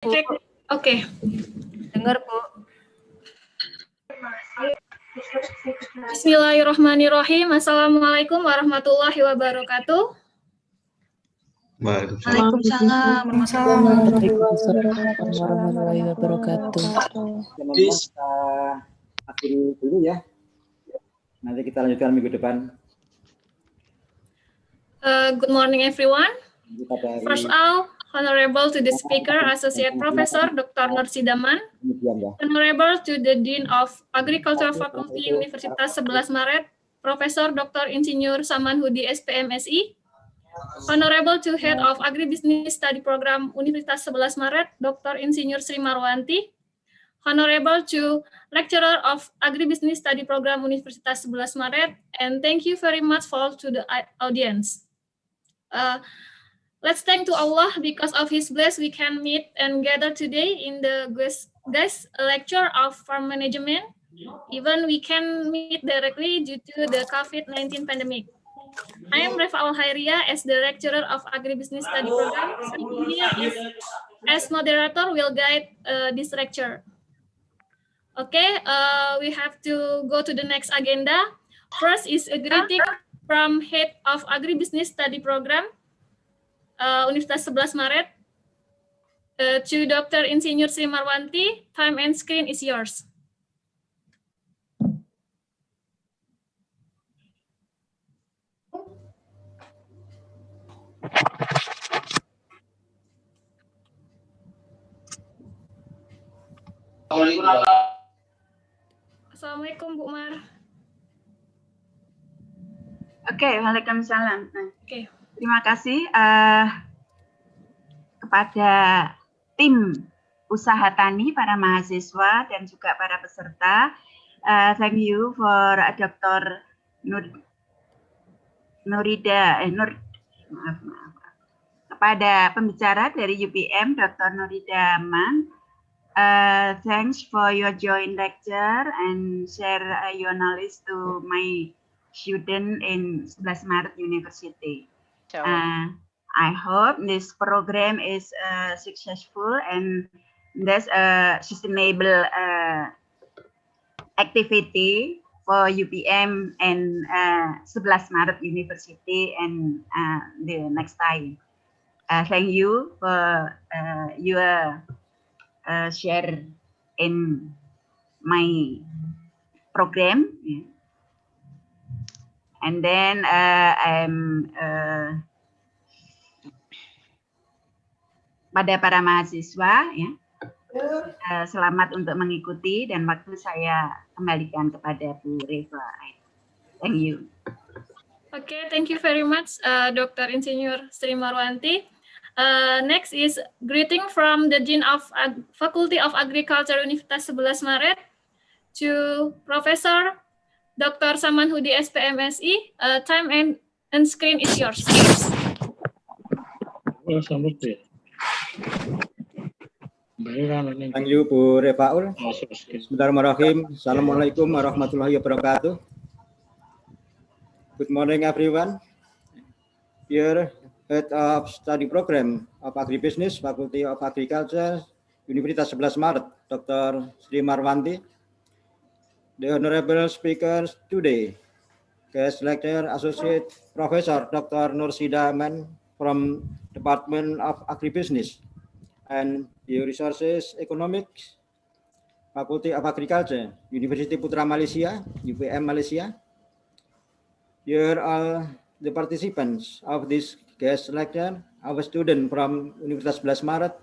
Oke. Dengar, Bu. Bismillahirrahmanirrahim. Assalamualaikum warahmatullahi wabarakatuh. Waalaikumsalam warahmatullahi wabarakatuh. Kita akhiri dulu ya. Nanti kita lanjutkan minggu depan. Good morning, everyone. First of all, Honorable to the Speaker, Associate Professor Dr. Norsida, Honorable to the Dean of Agricultural Faculty Universitas 11 Maret, Profesor Dr. Insinyur Samanhudi SPMSI, Honorable to Head of Agribusiness Study Program Universitas 11 Maret, Dr. Insinyur Sri Marwanti, Honorable to Lecturer of Agribusiness Study Program Universitas 11 Maret, and thank you very much for to the audience. Let's thank to Allah because of His bless we can meet and gather today in the guest lecture of farm management. Even we can meet directly due to the COVID-19 pandemic. I am Refa Al-Hairia as the lecturer of Agribusiness Study Program. Here is as moderator will guide this lecture. Okay, we have to go to the next agenda. First is a greeting from Head of Agribusiness Study Program, Universitas 11 Maret, to Dr. Insinyur Sri Marwanti. Time and screen is yours. Assalamualaikum, Bu Mar. Oke, waalaikumsalam. Oke. Terima kasih kepada tim usaha tani, para mahasiswa dan juga para peserta. Thank you for Dr. Norsida. Kepada pembicara dari UPM, Dr. Norsida Man. Thanks for your joint lecture and share your knowledge to my student in 11 Maret University. I hope this program is successful and there's a sustainable activity for UPM and 11 Maret University and the next time. Thank you for your share in my program. And then pada para mahasiswa, ya, selamat untuk mengikuti dan waktu saya kembalikan kepada Bu Reva. Thank you. Okay, thank you very much, Dr. Insinyur Sri Marwanti. Next is greeting from the Dean of Faculty of Agriculture Universitas 11 Maret to Professor Dr. Samanhudi SPMSI. Time and screen is yours. Thank you, Bu Refaul. Bismillahirrahmanirrahim. Assalamualaikum warahmatullahi wabarakatuh. Good morning, everyone. Here, Head of Study Program of Agribusiness, Faculty of Agriculture, Universitas 11 Maret, Dr. Sri Marwanti. The honorable speakers today, guest lecturer Associate Professor Dr. Norsida from Department of Agribusiness and Bioresources Economics, Faculty of Agriculture, University Putra Malaysia, UPM Malaysia. Here are the participants of this guest lecture, our student from Universitas 11 Maret.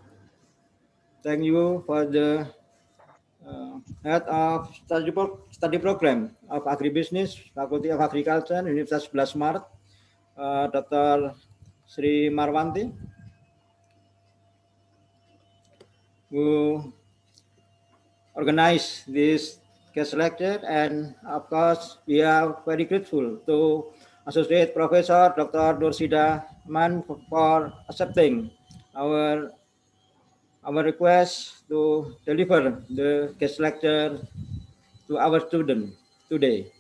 Thank you for the Head of Study Program of Agribusiness, Faculty of Agriculture, Universitas 11 Maret, Dr. Sri Marwanti, who organized this guest lecture, and of course, we are very grateful to Associate Professor Dr. Norsida Man for accepting our request to deliver the guest lecture to our student today.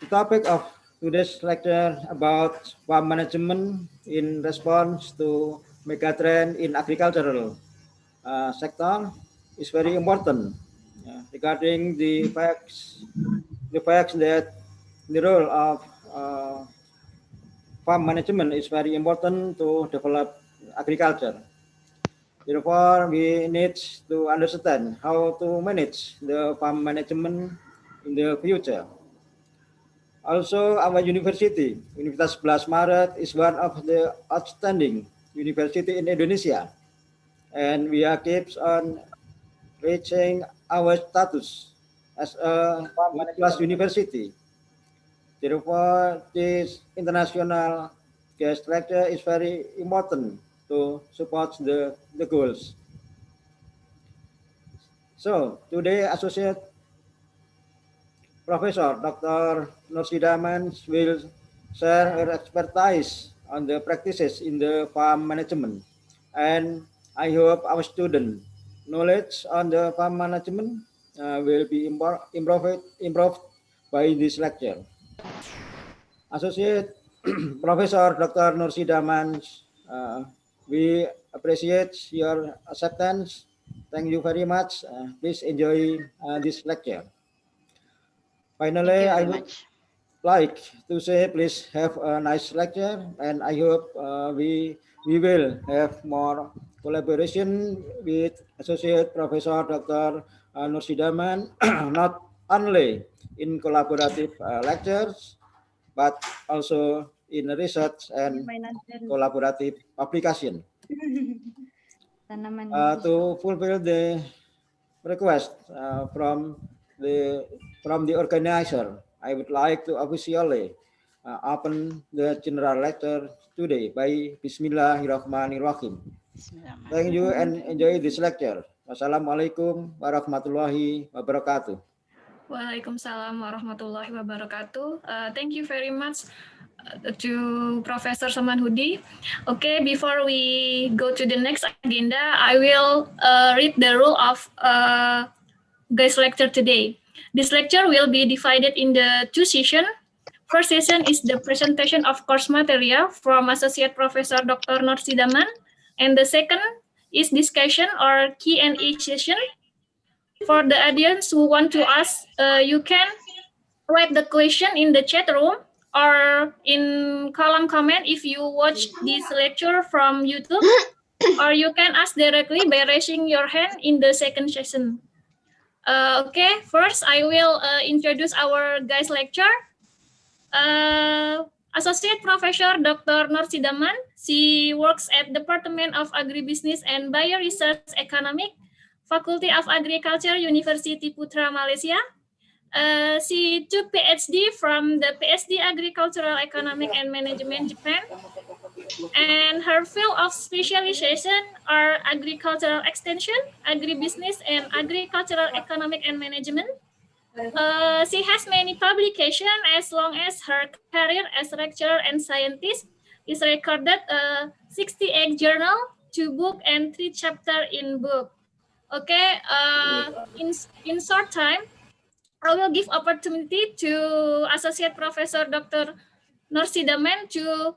The topic of today's lecture about farm management in response to megatrend in agricultural sector is very important regarding the facts that the role of farm management is very important to develop agriculture. Therefore, we need to understand how to manage the farm management in the future. Also, our university, Universitas 11 Maret, is one of the outstanding university in Indonesia, and we are keeps on reaching our status as a world-class university. Therefore, this international guest lecture is very important to support the goals. So, today, Associate Professor Dr. Norsida will share her expertise on the practices in the farm management. And I hope our student knowledge on the farm management will be improved by this lecture. Associate Professor Dr. Norsida we appreciate your acceptance. Thank you very much. Please enjoy this lecture. Finally, I would like to say please have a nice lecture, and I hope we will have more collaboration with Associate Professor Dr. Nursidaman, not only in collaborative lectures, but also in research and collaborative application. To fulfill the request from the organizer, I would like to officially open the general lecture today by Bismillahirrahmanirrahim. Thank you and enjoy this lecture. Wassalamualaikum warahmatullahi wabarakatuh. Waalaikumsalam warahmatullahi wabarakatuh. Thank you very much to Professor Samanhudi. Okay, before we go to the next agenda, I will read the rule of guys lecture today. This lecture will be divided in the two sessions. First session is the presentation of course material from Associate Professor Dr. Norsidaman, and the second is discussion or Q&A session. For the audience who want to ask, you can write the question in the chat room or in column comment if you watch this lecture from YouTube, or you can ask directly by raising your hand in the second session. Okay, first I will introduce our guys lecture. Associate Professor Dr. Norsidaman. She works at Department of Agribusiness and Bioresearch Economic, Faculty of Agriculture, University Putra, Malaysia. She took PhD from the PSD Agricultural Economic and Management, Japan. And her field of specialization are agricultural extension, agribusiness, and agricultural economic and management. She has many publications as long as her career as lecturer and scientist is recorded 68 journal, 2 book, and 3 chapter in book. Okay, in short time, I will give opportunity to Associate Professor Dr. Norsidaman to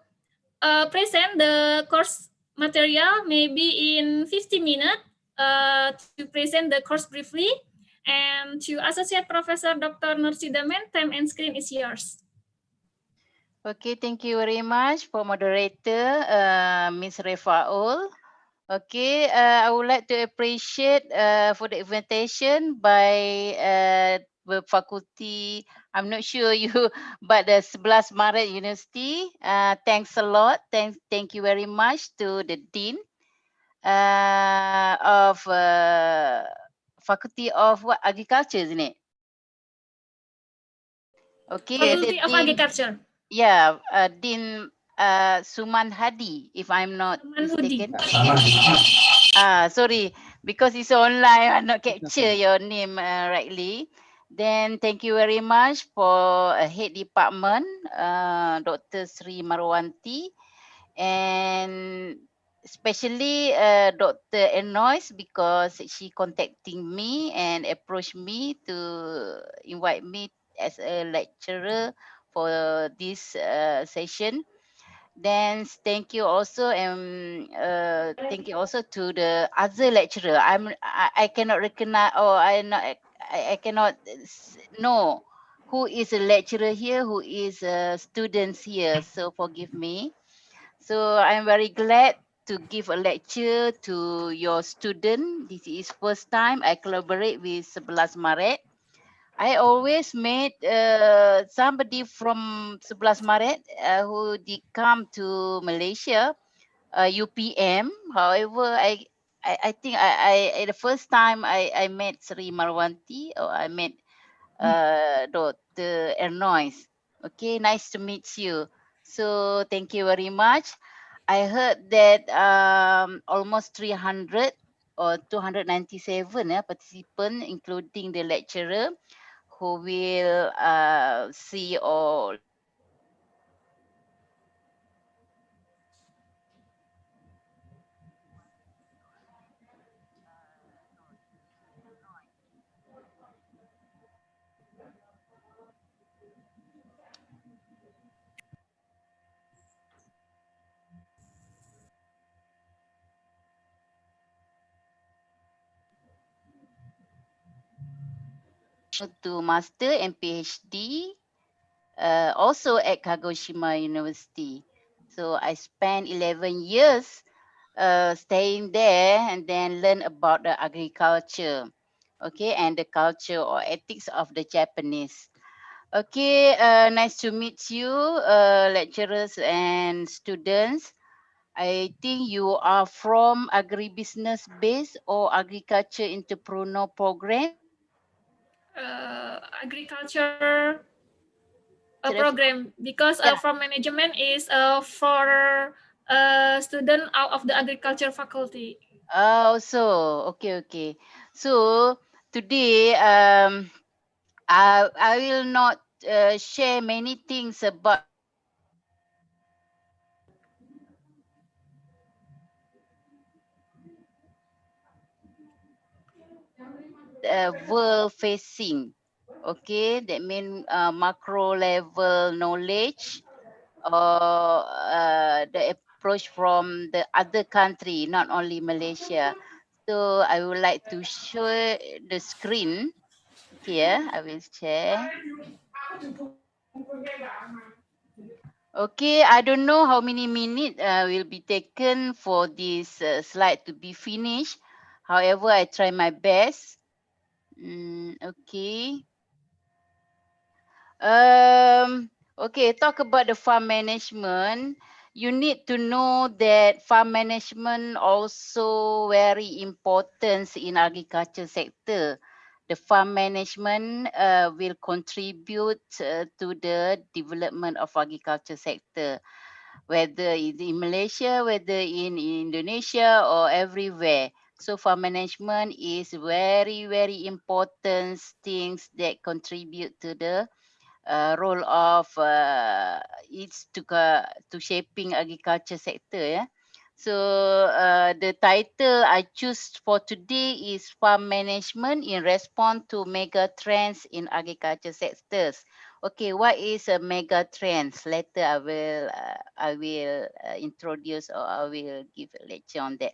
present the course material maybe in 50 minutes to present the course briefly. And to Associate Professor Dr. Norsidaman, time and screen is yours. Okay, thank you very much for moderator, Ms. Refaul. Okay, I would like to appreciate for the invitation by the faculty. I'm not sure you, but the 11 Maret University. Thanks a lot. Thank you very much to the dean of Faculty of what, Agriculture, isn't it? Okay, Faculty of Agriculture. Yeah, Dean Suman Hadi, if I'm not mistaken. Sorry, because it's online, I not capture your name rightly. Then thank you very much for head department, Dr. Sri Marwanti, and especially Dr. Enois, because she contacting me and approached me to invite me as a lecturer for this session. Then thank you also, thank you also to the other lecturer. I cannot recognize, or I cannot know who is a lecturer here, who is students here. So forgive me. So I'm very glad to give a lecture to your student. This is first time I collaborate with 11 Maret. I always met somebody from 11 Maret who did come to Malaysia, UPM. However, I think the first time I met Sri Marwanti, or I met Dr. Ernois. Okay, nice to meet you. So thank you very much. I heard that almost 300 or 297 participants, including the lecturer, who will see or to master and PhD, also at Kagoshima University. So I spent 11 years staying there and then learn about the agriculture, okay, and the culture or ethics of the Japanese. Okay, nice to meet you, lecturers and students. I think you are from agribusiness base or agriculture entrepreneur program. Agriculture program, because Yeah. farm management is for student out of the agriculture faculty. Oh, so okay, okay. So today, I will not share many things about world facing. Okay, that mean macro level knowledge or the approach from the other country, not only Malaysia. So I would like to show the screen here. I will share. Okay, I don't know how many minutes will be taken for this slide to be finished. However, I try my best. Okay. Okay, talk about the farm management. You need to know that farm management also very important in agriculture sector. The farm management will contribute to the development of agriculture sector, whether in Malaysia, whether in Indonesia or everywhere. So farm management is very important things that contribute to the role of it's to shaping agriculture sector. Yeah. So the title I choose for today is farm management in response to mega trends in agriculture sectors. Okay, what is a mega trends? Later I will introduce, or I will give a lecture on that.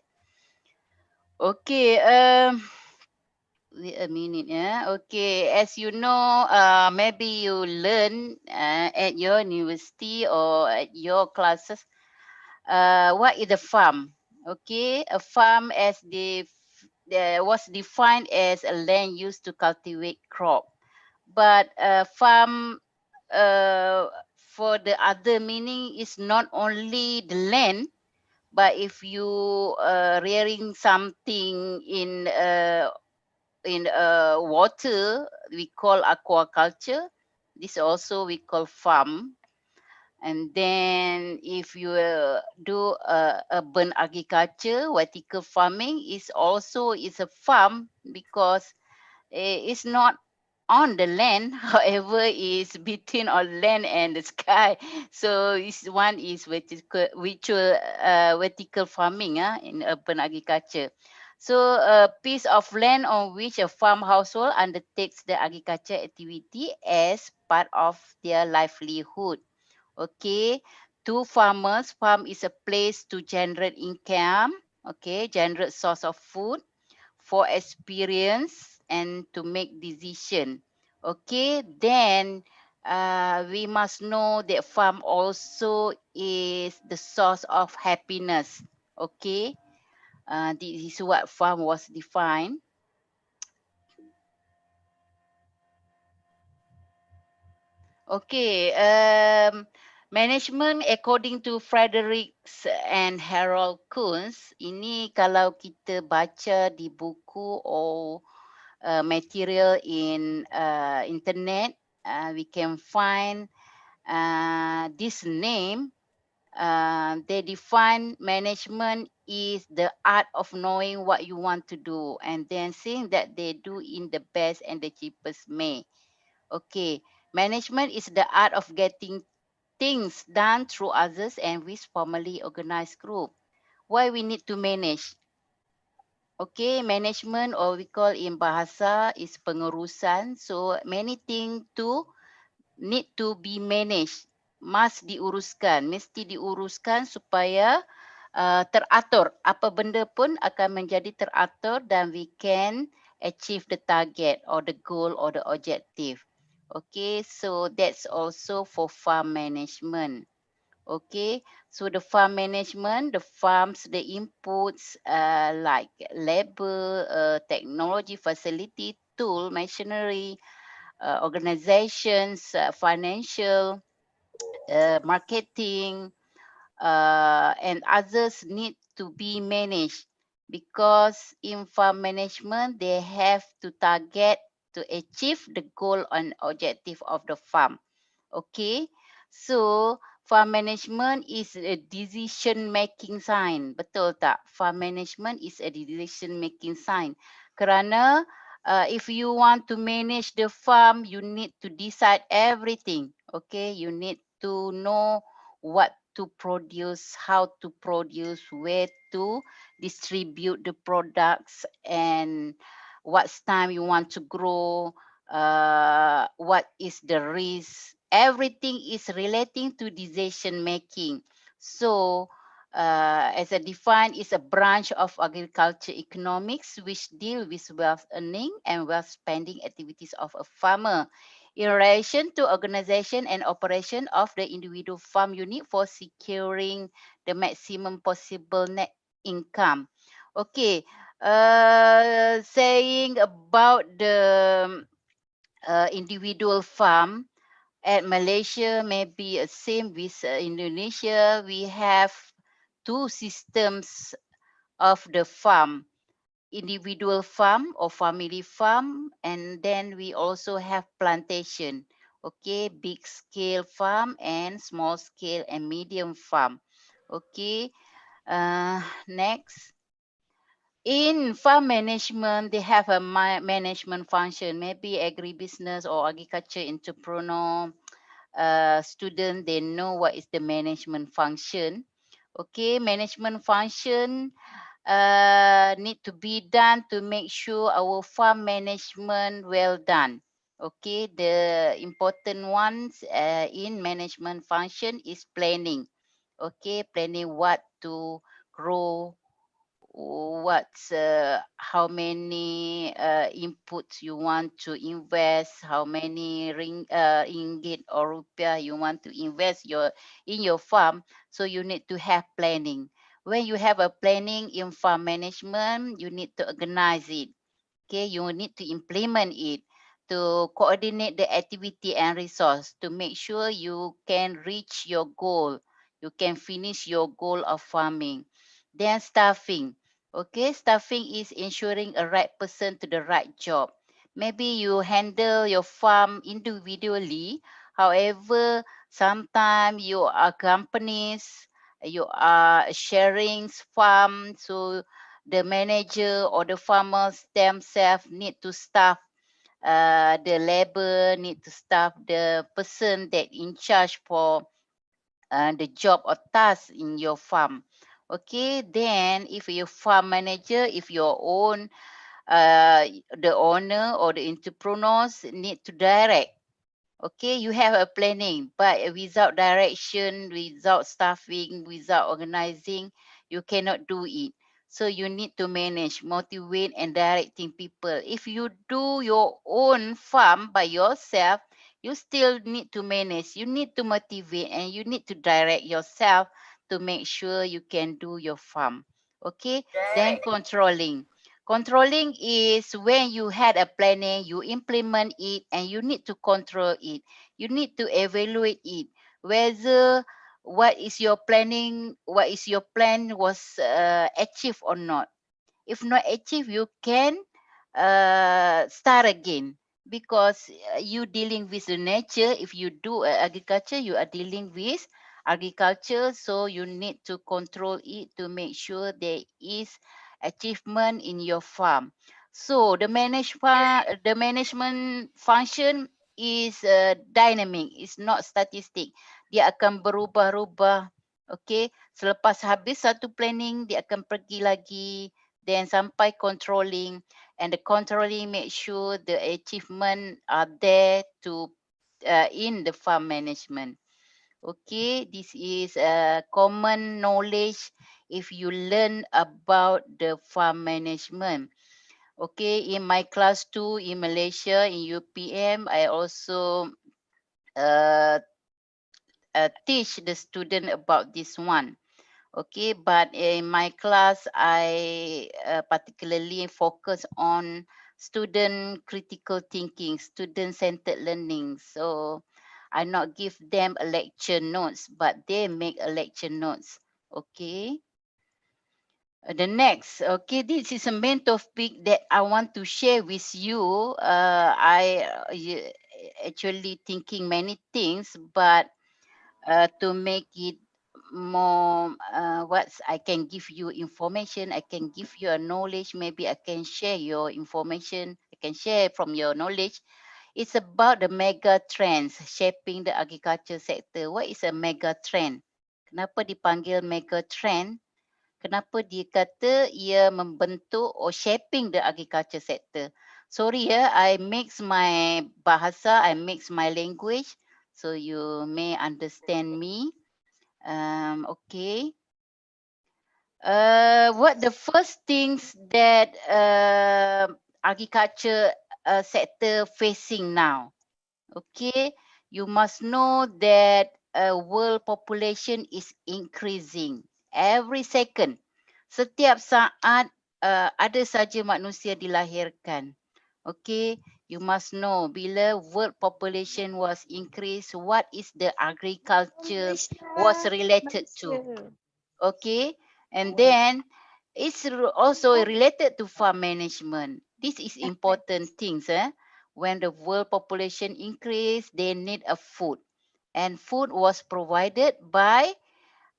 Okay. Wait a minute, yeah. Okay, as you know, maybe you learn at your university or at your classes, what is a farm? Okay, a farm was defined as a land used to cultivate crop, but a farm for the other meaning is not only the land, but if you rearing something in water, we call aquaculture. This also we call farm. And then if you do urban agriculture, vertical farming is also is a farm, because it's not on the land, however is between on land and the sky. So one is vertical farming in urban agriculture. So a piece of land on which a farm household undertakes the agriculture activity as part of their livelihood. Okay, to farmers, farm is a place to generate income, okay, generate source of food, for experience and to make decision. Okay, then we must know that farm also is the source of happiness. Okay, this is what farm was defined. Okay, management according to Fredericks and Harold Kuhns, ini kalau kita baca di buku or material in internet, we can find this name. They define management is the art of knowing what you want to do and then seeing that they do in the best and the cheapest way. Okay, management is the art of getting things done through others and with formally organized group. Why we need to manage? Okay, management or we call in bahasa is pengurusan. So many things to need to be managed, must diuruskan, mesti diuruskan supaya teratur. Apa benda pun akan menjadi teratur dan we can achieve the target or the goal or the objective. Okay, so that's also for farm management. Okay, so the farm management, the farms, the inputs like labor, technology, facility, tool, machinery, organizations, financial, marketing, and others need to be managed because in farm management, they have to target to achieve the goal and objective of the farm. Okay, so farm management is a decision making sign. Betul tak? Farm management is a decision making sign. Kerana if you want to manage the farm, you need to decide everything. Okay, you need to know what to produce, how to produce, where to distribute the products, and what time you want to grow, what is the risk. Everything is relating to decision making. So as a defined is a branch of agriculture economics which deal with wealth earning and wealth spending activities of a farmer in relation to organization and operation of the individual farm unit for securing the maximum possible net income. Okay, saying about the individual farm at Malaysia, maybe same with Indonesia, we have two systems of the farm, individual farm or family farm, and then we also have plantation. Okay, big scale farm and small scale and medium farm. Okay, next. In farm management, they have a management function, maybe agribusiness or agriculture entrepreneur student, they know what is the management function. Okay, management function need to be done to make sure our farm management well done. Okay, the important ones in management function is planning. Okay, planning what to grow, what's how many inputs you want to invest, how many ringgit or rupiah you want to invest in your farm. So you need to have planning. When you have a planning in farm management, you need to organize it. Okay, you need to implement it to coordinate the activity and resource to make sure you can reach your goal, you can finish your goal of farming. Then staffing. Okay, staffing is ensuring a right person to the right job. Maybe you handle your farm individually. However, sometimes you are companies, you are sharing farm, so the manager or the farmers themselves need to staff the labor, need to staff the person that in charge for the job or task in your farm. Okay, then if your farm manager, if your own, the owner or the entrepreneurs need to direct. Okay, you have a planning, but without direction, without staffing, without organizing, you cannot do it. So you need to manage, motivate, and directing people. If you do your own farm by yourself, you still need to manage. You need to motivate and you need to direct yourself to make sure you can do your farm. Okay, then controlling. Controlling is when you had a planning, you implement it, and you need to control it. You need to evaluate it, whether what is your planning, what is your plan was achieved or not. If not achieved, you can start again, because you dealing with the nature. If you do agriculture, you are dealing with agriculture, so you need to control it to make sure there is achievement in your farm. So the management function is dynamic, it's not statistic. Dia akan berubah-ubah. Okay, selepas habis satu planning, dia akan pergi lagi, then sampai controlling, and the controlling make sure the achievement are there to in the farm management. Okay, this is a common knowledge if you learn about the farm management. Okay, in my class 2 in Malaysia, in UPM, I also uh, teach the student about this one. Okay, but in my class, I particularly focus on student critical thinking, student-centered learning. So I not give them a lecture notes, but they make a lecture notes. Okay. The next, okay, this is a main topic that I want to share with you. Actually thinking many things, but to make it more what I can give you information, I can give you a knowledge, maybe I can share your information, I can share from your knowledge. It's about the mega trends shaping the agriculture sector. What is a mega trend? Kenapa dipanggil mega trend? Kenapa dia kata ia membentuk or shaping the agriculture sector? Sorry ya, I mix my bahasa, I mix my language, so you may understand me. Okay. What the first things that agriculture sector facing now? Okay, you must know that world population is increasing every second. Setiap saat ada saja manusia dilahirkan. Okay, you must know bila world population was increased, what is the agriculture was related to. Okay, and then it's also related to farm management. This is important things. When the world population increase, they need a food, and food was provided by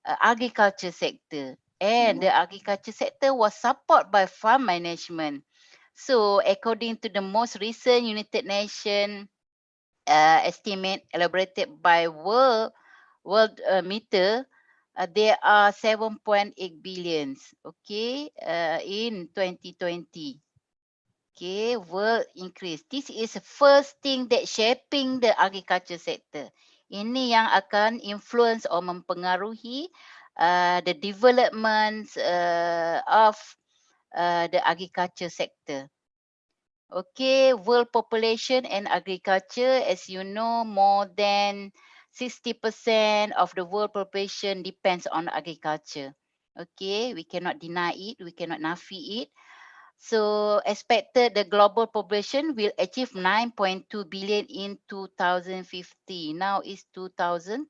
agriculture sector, and the agriculture sector was supported by farm management. So according to the most recent United Nations estimate elaborated by World Meter, there are 7.8 billions, okay, in 2020. Okay, world increase. This is the first thing that shaping the agriculture sector. Ini yang akan influence or mempengaruhi the development of the agriculture sector. Okay, world population and agriculture, as you know, more than 60% of the world population depends on agriculture. Okay, we cannot deny it, we cannot nafi it. So expected the global population will achieve 9.2 billion in 2050. Now is 2020.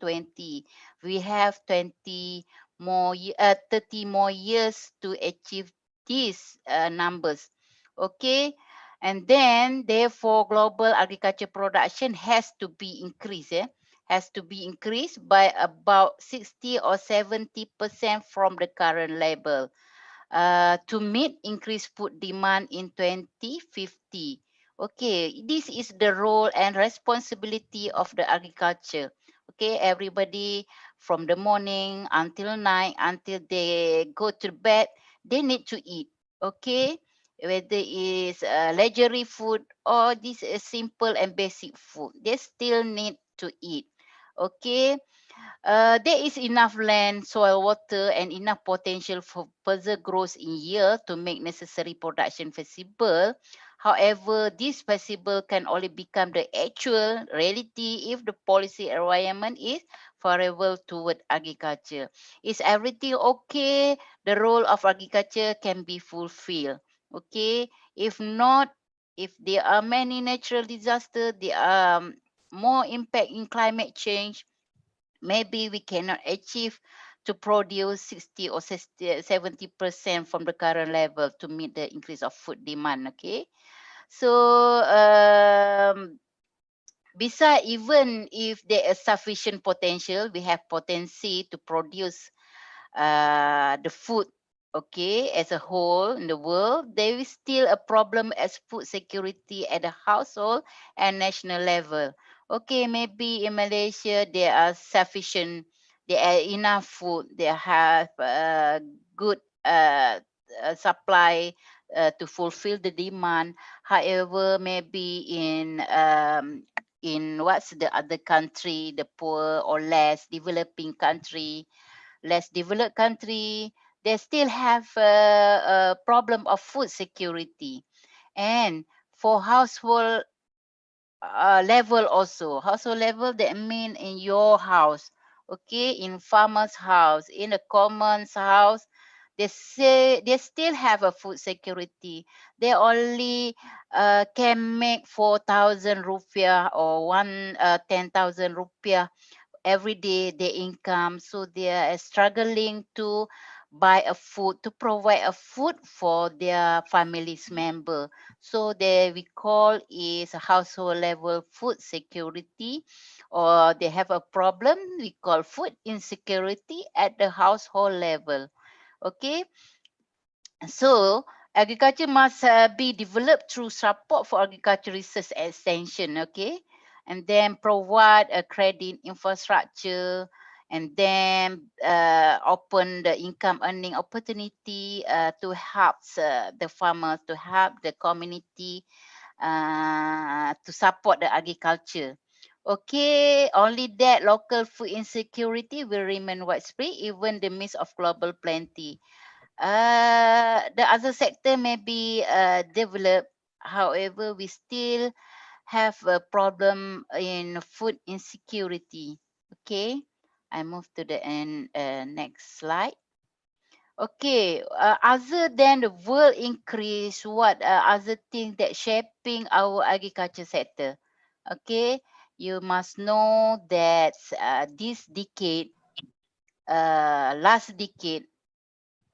We have 30 more years to achieve these numbers. Okay. And then therefore global agriculture production has to be increased. Has to be increased by about 60 or 70% from the current level. To meet increased food demand in 2050. Okay, this is the role and responsibility of the agriculture. Okay, everybody from the morning until night, until they go to bed, they need to eat. Okay, whether it's luxury food or this is simple and basic food, they still need to eat. Okay, there is enough land, soil, water, and enough potential for further growth in year to make necessary production feasible. However, this feasible can only become the actual reality if the policy environment is favorable toward agriculture. Is everything okay? The role of agriculture can be fulfilled. Okay, if not, if there are many natural disasters, there are more impact in climate change, maybe we cannot achieve to produce 60 or 70% from the current level to meet the increase of food demand. Okay, so besides, even if there is sufficient potential, we have potency to produce the food, okay, as a whole in the world, there is still a problem as food security at the household and national level. Okay, maybe in Malaysia there are sufficient, there are enough food, they have good supply to fulfill the demand. However, maybe in what's the other country, the poor or less developing country, less developed country, they still have a problem of food security. And for household level also, household level, that mean in your house, okay, in farmer's house, in a common's house, they say they still have a food security. They only can make 4,000 rupiah or 10,000 rupiah every day their income, so they are struggling to buy a food, to provide a food for their family's member. So they we call is household level food security, or they have a problem we call food insecurity at the household level. Okay, so agriculture must be developed through support for agriculture research extension, okay, and then provide a credit infrastructure, and then open the income earning opportunity to help the farmers, to help the community to support the agriculture. Okay, only that local food insecurity will remain widespread even the midst of global plenty. The other sector may be developed. However, we still have a problem in food insecurity. Okay, I move to the next slide. Okay, other than the world increase, what other things that shaping our agriculture sector? Okay, you must know that this decade, last decade,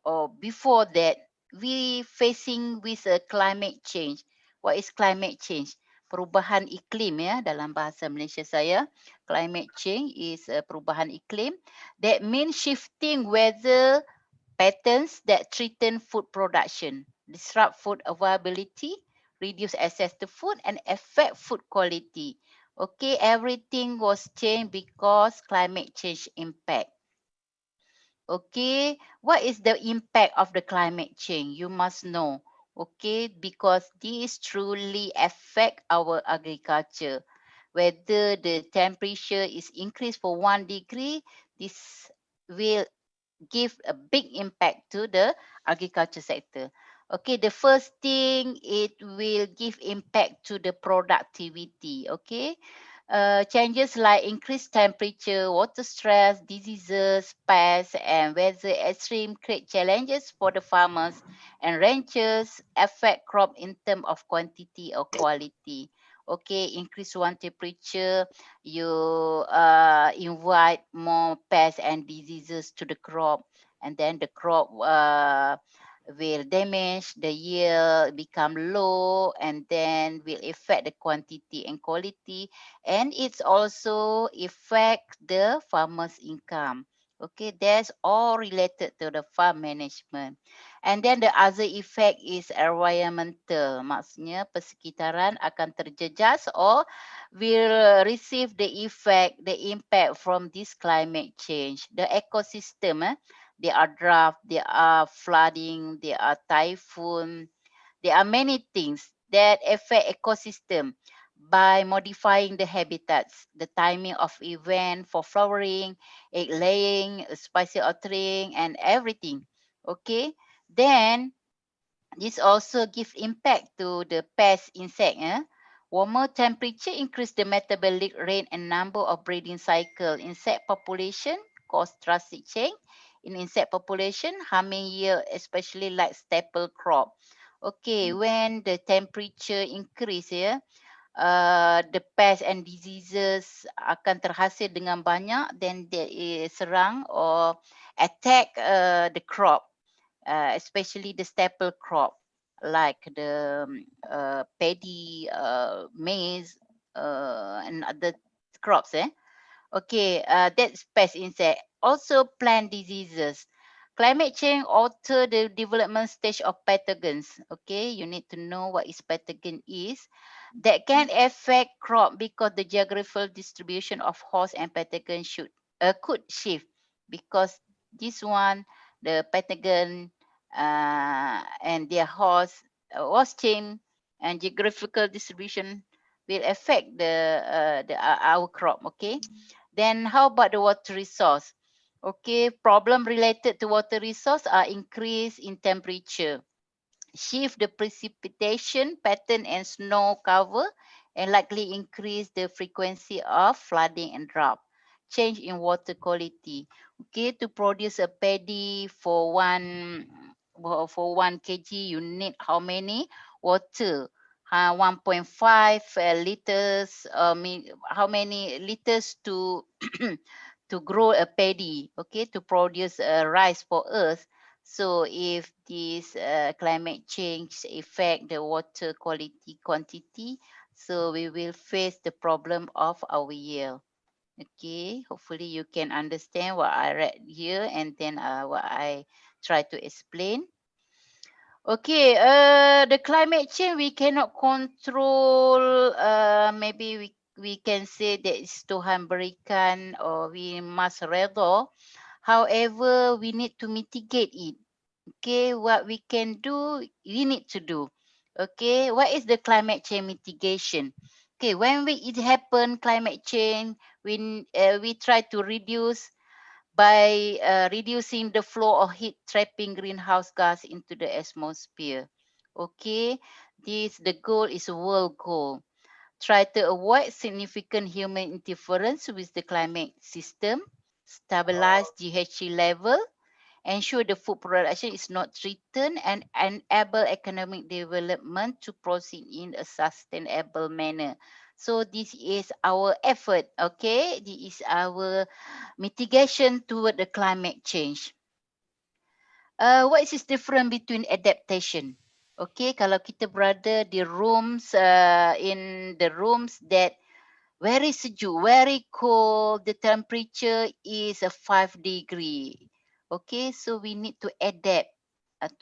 or before that, we facing with a climate change. What is climate change? Perubahan iklim, ya, dalam bahasa Malaysia saya. Climate change is perubahan iklim. That means shifting weather patterns that threaten food production, disrupt food availability, reduce access to food, and affect food quality. Okay, everything was changed because climate change impact. Okay, what is the impact of the climate change? You must know. Okay, because this truly affect our agriculture. Whether the temperature is increased for 1 degree, this will give a big impact to the agriculture sector. Okay, the first thing, it will give impact to the productivity. Okay, changes like increased temperature, water stress, diseases, pests, and weather extreme create challenges for the farmers and ranchers, affect crop in terms of quantity or quality. Okay, increase one temperature, you invite more pests and diseases to the crop, and then the crop will damage, the yield become low, and then will affect the quantity and quality, and it's also affect the farmer's income. Okay, that's all related to the farm management. And then the other effect is environmental, maksudnya persekitaran akan terjejas or will receive the effect, the impact from this climate change. The ecosystem, there are drought, there are flooding, there are typhoon, There are many things that affect ecosystem by modifying the habitats, the timing of event for flowering, egg laying, species altering, and everything. Okay, then this also gives impact to the pest insect. Warmer temperature increase the metabolic rate and number of breeding cycle. Insect population cause drastic change in insect population, harming yield, especially like staple crop. Okay, when the temperature increase, the pest and diseases akan terhasil dengan banyak, then they serang or attack the crop, especially the staple crop like the paddy, maize, and other crops. Okay, that's pest insect. Also plant diseases. Climate change alter the development stage of pathogens. Okay, you need to know what is pathogen is. That can affect crop because the geographical distribution of host and pathogen could shift because this one, the pathogen and their host chain and geographical distribution will affect our crop. Okay, then how about the water resource? Okay, problem related to water resource are increase in temperature, shift the precipitation pattern and snow cover, and likely increase the frequency of flooding and drought. Change in water quality. Okay, to produce a paddy for 1 kg, you need how many water? 1.5 liters. How many liters to to grow a paddy? Okay, to produce a rice for us. So if this climate change affect the water quality quantity, so we will face the problem of our yield. Okay, hopefully you can understand what I read here and then what I try to explain. Okay, the climate change we cannot control. Maybe we can say that it's Tuhan berikan or we must redha. However, we need to mitigate it. Okay, what we can do, we need to do. Okay, what is the climate change mitigation? Okay, when it happen, climate change, we try to reduce by reducing the flow of heat trapping greenhouse gas into the atmosphere. Okay, the goal is a world goal. Try to avoid significant human interference with the climate system, stabilize GHG level, ensure the food production is not threatened, and enable economic development to proceed in a sustainable manner. So this is our effort, okay? This is our mitigation toward the climate change. What is the difference between adaptation? Okay, kalau kita berada di rooms, in the rooms that very sejuk, very cold, the temperature is a 5 degree. Okay, so we need to adapt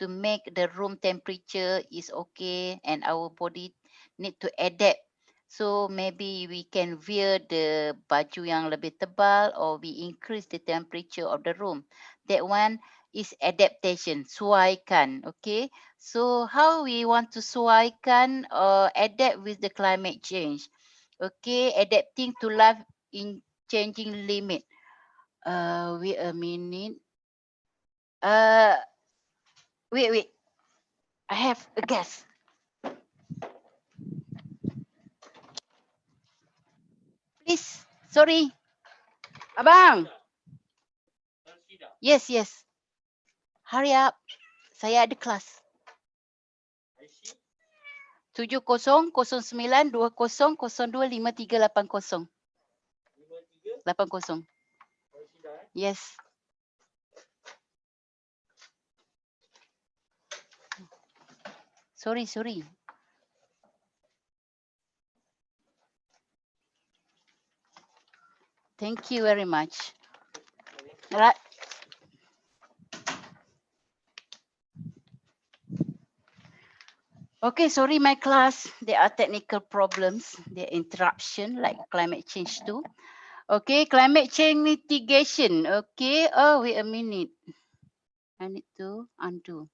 to make the room temperature is okay and our body need to adapt. So maybe we can wear the baju yang lebih tebal or we increase the temperature of the room. That one is adaptation, suaikan. Okay, so how we want to suaikan or adapt with the climate change? Okay, adapting to life in changing limit. Wait a minute. Wait. I have a guess. Please, sorry. Abang. Yes. Hurry up. Saya ada kelas. 700920025380. 80. Yes. Sorry. Thank you very much. Right. Okay, sorry my class. There are technical problems. There are interruption like climate change too. Okay, climate change mitigation. Okay, oh wait a minute. I need to undo.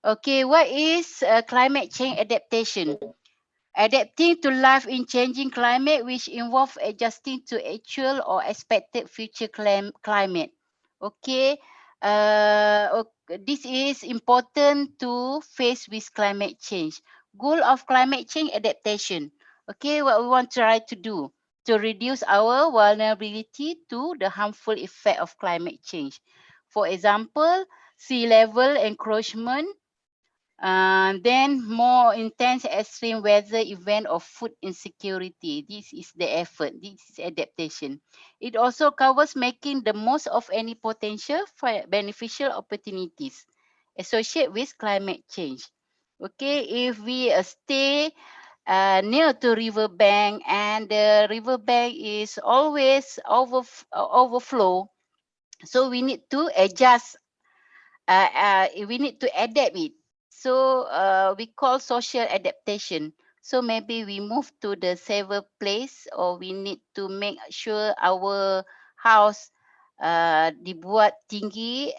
Okay, what is climate change adaptation? Adapting to life in changing climate, which involve adjusting to actual or expected future climate. Okay, this is important to face with climate change. Goal of climate change adaptation. Okay, what we want to try to do to reduce our vulnerability to the harmful effect of climate change. For example, sea level encroachment, then more intense extreme weather event or food insecurity. This is the effort. This is adaptation. It also covers making the most of any potential beneficial opportunities associated with climate change. Okay, if we stay near to riverbank and the riverbank is always overflow, so we need to adjust, we need to adapt it. So we call social adaptation. So maybe we move to the safer place, or we need to make sure our house dibuat tinggi,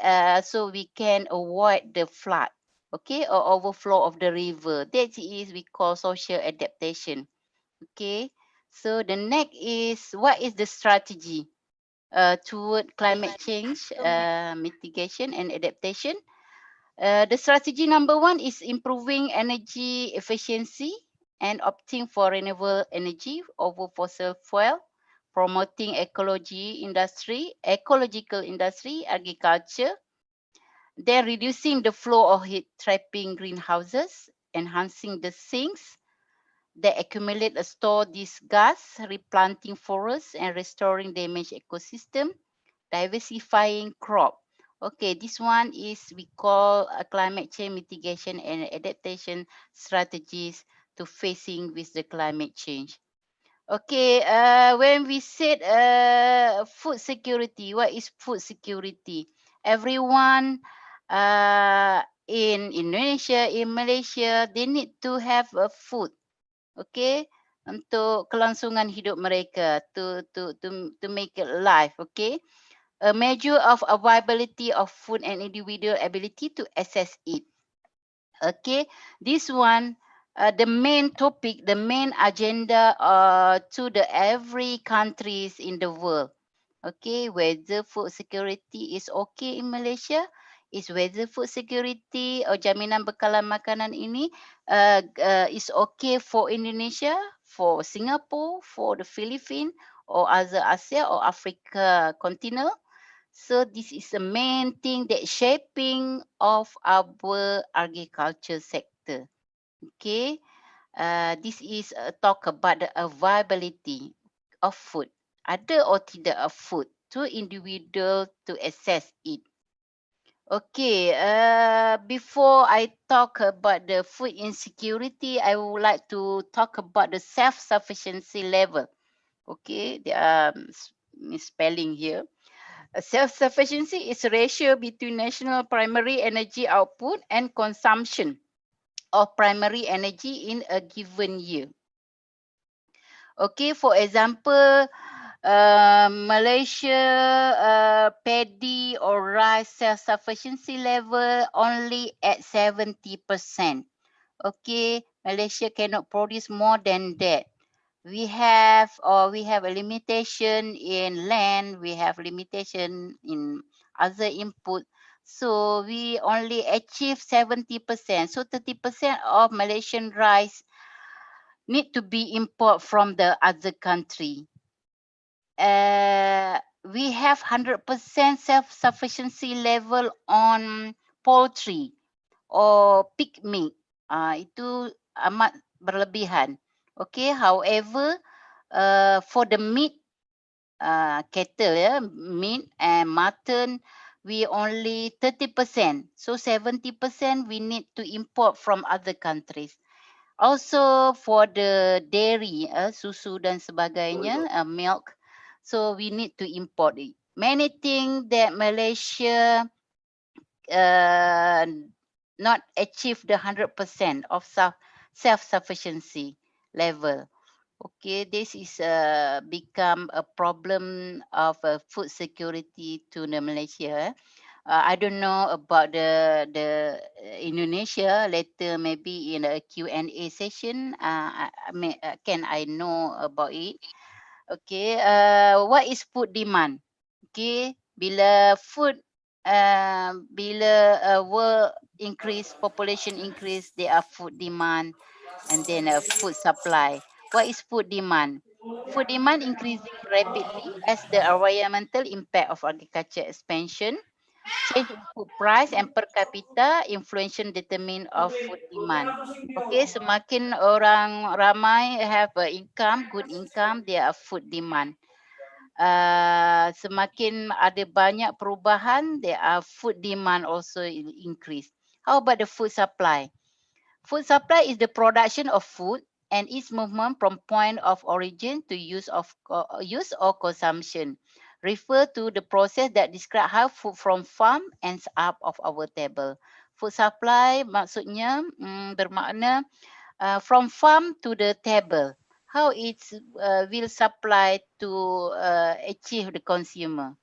so we can avoid the flood, okay, or overflow of the river. That is we call social adaptation. Okay. So the next is, what is the strategy toward climate change mitigation and adaptation? The strategy number one is improving energy efficiency and opting for renewable energy over fossil fuel, promoting ecological industry, agriculture, then reducing the flow of heat trapping greenhouses, enhancing the sinks that accumulate or store this gas, replanting forests and restoring damaged ecosystem, diversifying crop. Okay, this one is we call climate change mitigation and adaptation strategies to facing with the climate change. Okay, when we said food security, what is food security? Everyone in Indonesia, in Malaysia, they need to have a food. Okay, untuk kelangsungan hidup mereka, to make it live. Okay, a measure of availability of food and individual ability to access it. Okay, this one, the main topic, the main agenda to the every countries in the world. Okay, whether food security is okay in Malaysia, is whether food security or jaminan bekalan makanan ini is okay for Indonesia, for Singapore, for the Philippines, or other Asia or Africa continent. So this is the main thing that shaping of our agriculture sector. Okay, this is a talk about the availability of food, ada or tidak of food to individual to access it. Okay, before I talk about the food insecurity, I would like to talk about the self-sufficiency level. Okay, there are misspelling here. Self-sufficiency is a ratio between national primary energy output and consumption of primary energy in a given year. Okay, for example, Malaysia paddy or rice self-sufficiency level only at 70%. Okay, Malaysia cannot produce more than that. We have a limitation in land, we have limitation in other input, so we only achieve 70%. So 30% of Malaysian rice need to be import from the other country. We have 100% self-sufficiency level on poultry or pig meat. Itu amat berlebihan. Okay, however, for the meat, cattle, meat and mutton, we only 30%. So 70% we need to import from other countries. Also for the dairy, susu dan sebagainya, milk, so we need to import it. Many things that Malaysia not achieve the 100% of self-sufficiency level. Okay, this is become a problem of food security to the Malaysia. I don't know about the Indonesia. Later, maybe in a Q&A session, can I know about it? Okay. What is food demand? Okay. Bila food, bila world increase, population increase, there are food demand, and then food supply. What is food demand? Food demand increasing rapidly as the environmental impact of agriculture expansion, change in food price and per capita inflation determine of food demand. Okay, semakin orang ramai have a income, good income, there are food demand. Semakin ada banyak perubahan, there are food demand also increase. How about the food supply? Food supply is the production of food and its movement from point of origin to use or consumption. Refer to the process that describe how food from farm ends up of our table. Food supply maksudnya bermakna from farm to the table. How it will supply to achieve the consumer.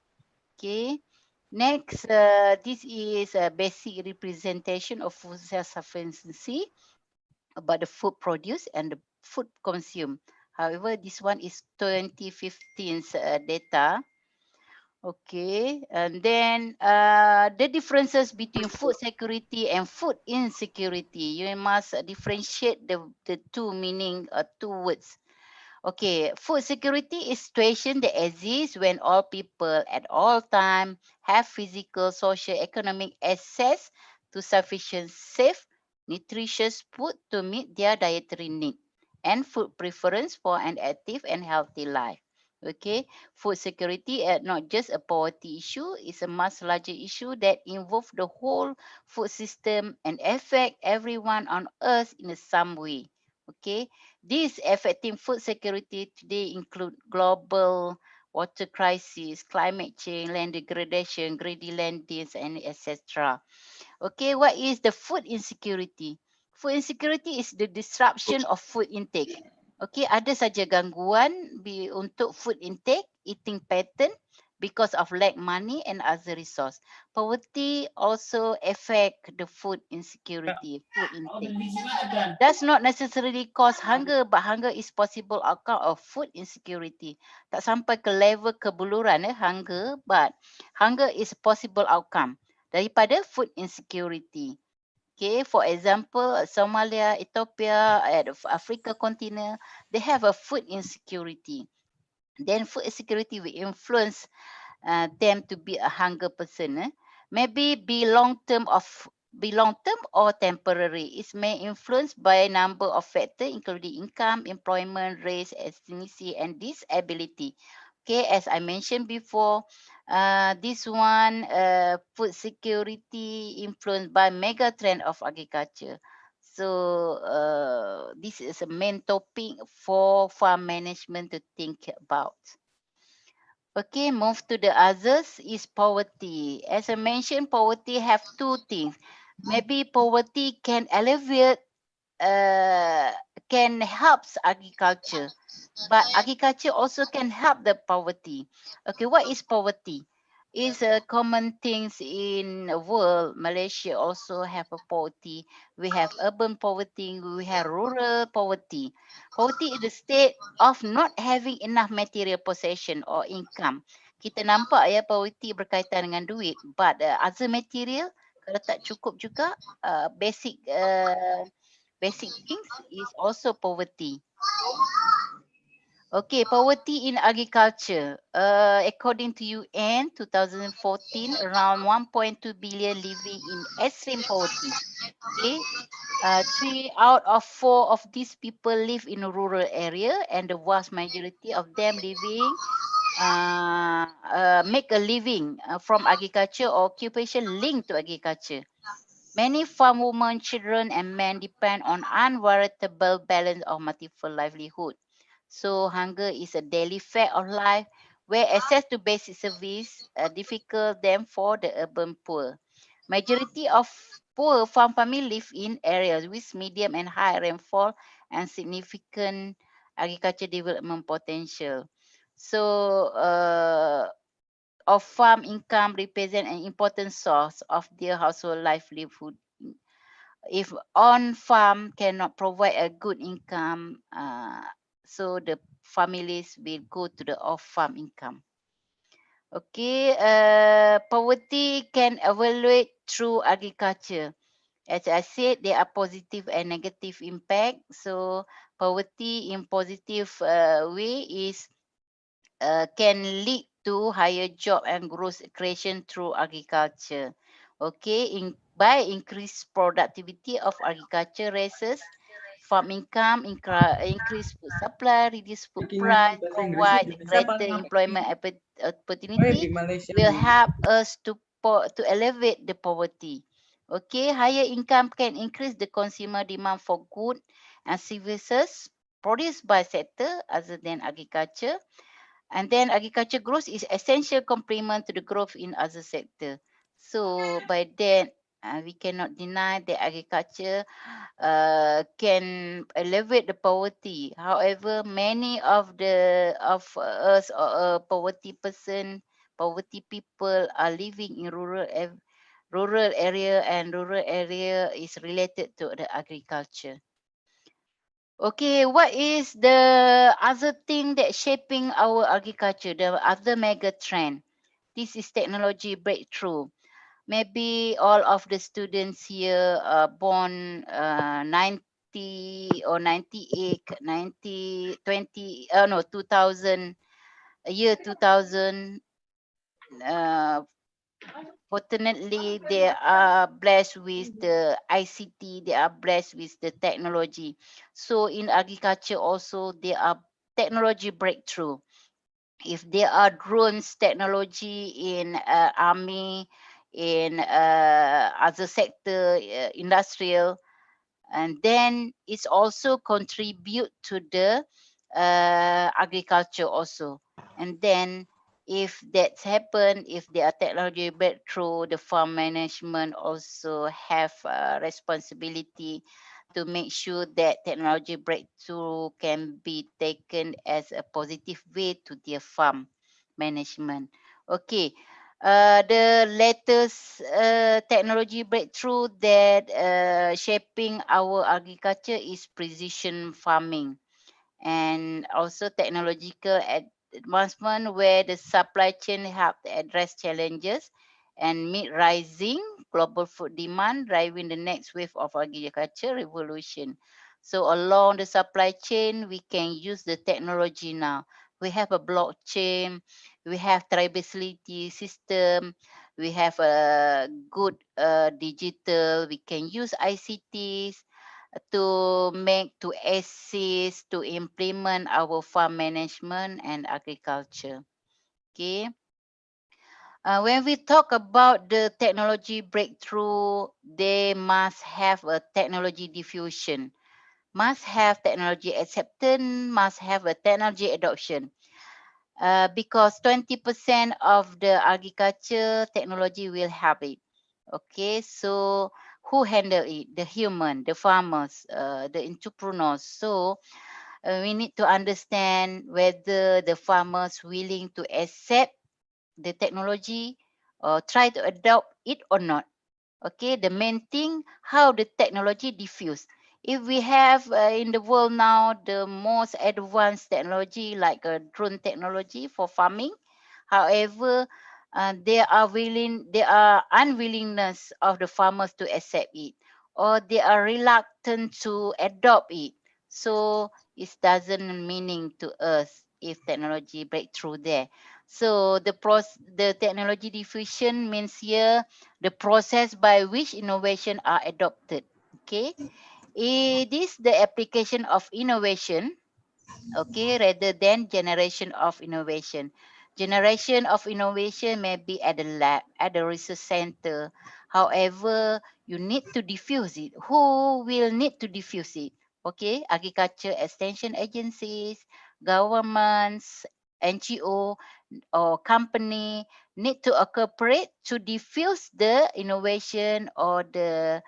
Okay. Next, this is a basic representation of food self-sufficiency about the food produced and the food consumed. However, this one is 2015's data. Okay, and then the differences between food security and food insecurity. You must differentiate the two meaning, two words. Okay, food security is situation that exists when all people at all time have physical, social, economic access to sufficient, safe, nutritious food to meet their dietary need and food preference for an active and healthy life. Okay, food security is not just a poverty issue, it's a much larger issue that involves the whole food system and affect everyone on earth in some way. Okay, these affecting food security today include global water crisis, climate change, land degradation, greedy landings, and etc. Okay, what is the food insecurity? Food insecurity is the disruption of food intake. Okay, ada saja gangguan untuk food intake, eating pattern because of lack money and other resource. Poverty also affect the food insecurity, food intake. Does not necessarily cause hunger, but hunger is possible outcome of food insecurity. Tak sampai ke level kebuluran hunger, but hunger is possible outcome daripada food insecurity. Okay, for example, Somalia, Ethiopia, at Africa continent, they have a food insecurity. Then food insecurity will influence them to be a hunger person. Maybe be long term or temporary. It may influence by a number of factors, including income, employment, race, ethnicity, and disability. Okay, as I mentioned before, this one, food security influenced by megatrend of agriculture. So this is a main topic for farm management to think about. Okay, move to the others is poverty. As I mentioned, poverty have two things. Maybe poverty can alleviate, can helps agriculture, but agriculture also can help the poverty. Okay, what is poverty? Is a common things in the world. Malaysia also have a poverty. We have urban poverty. We have rural poverty. Poverty is the state of not having enough material possession or income. Kita nampak ya poverty berkaitan dengan duit, but other material kalau tak cukup juga, basic things is also poverty. Okay, poverty in agriculture. According to UN 2014, around 1.2 billion living in extreme poverty. Okay, 3 out of 4 of these people live in a rural area, and the vast majority of them living make a living from agriculture or occupation linked to agriculture. Many farm women, children, and men depend on unvarietal balance of multiple livelihood. So hunger is a daily fact of life where access to basic service difficult than for the urban poor. Majority of poor farm family live in areas with medium and high rainfall and significant agriculture development potential. So of farm income represent an important source of their household livelihood. If on farm cannot provide a good income, so the families will go to the off farm income. Okay, poverty can evaluate through agriculture. As I said, there are positive and negative impact. So poverty in positive way is can lead to higher job and growth creation through agriculture. Okay, by increased productivity of agriculture raises farm income, increase food supply, reduce food Bikin price, bahasa Inggrisnya provide Indonesia apa greater ngapain? employment Oh ya opportunity, di Malaysia will nih. help us to elevate the poverty. Okay, higher income can increase the consumer demand for goods and services produced by sector other than agriculture. And then agriculture growth is essential complement to the growth in other sector. So by that, we cannot deny that agriculture can elevate the poverty. However, many of us poverty person, poverty people are living in rural area, and rural area is related to the agriculture. Okay, what is the other thing that shaping our agriculture, the other mega trend? This is technology breakthrough. Maybe all of the students here are born 90 or 98, 90, 20, no, 2000, year 2000. Uh, Fortunately, they are blessed with the ICT, they are blessed with the technology. So in agriculture also, there are technology breakthrough. If there are drones technology in army, in other sector, industrial, and then it's also contribute to the agriculture also. And then if that's happen, if there are technology breakthrough, the farm management also have responsibility to make sure that technology breakthrough can be taken as a positive way to their farm management. Okay, the latest technology breakthrough that shaping our agriculture is precision farming, and also technological advancement where the supply chain help to address challenges and meet rising global food demand, driving the next wave of agriculture revolution. So along the supply chain, we can use the technology now. We have a blockchain, we have traceability system, we have a good digital, we can use ICTs to make, to assist, to implement our farm management and agriculture. Okay. When we talk about the technology breakthrough, they must have a technology diffusion, must have technology acceptance, must have a technology adoption. Because 20% of the agriculture technology will have it. Okay, so who handle it? The human, the farmers, the entrepreneurs. So we need to understand whether the farmers willing to accept the technology or try to adopt it or not. Okay, the main thing, how the technology diffuse. If we have in the world now the most advanced technology like a drone technology for farming, however, there are unwillingness of the farmers to accept it, or they are reluctant to adopt it. So it doesn't meaning to us if technology breakthrough there. So the technology diffusion means here the process by which innovation are adopted. Okay, it is the application of innovation, okay, rather than generation of innovation. Generation of innovation may be at the lab, at the research center. However, you need to diffuse it. Who will need to diffuse it? Okay, agriculture extension agencies, governments, NGO, or company need to cooperate to diffuse the innovation, or the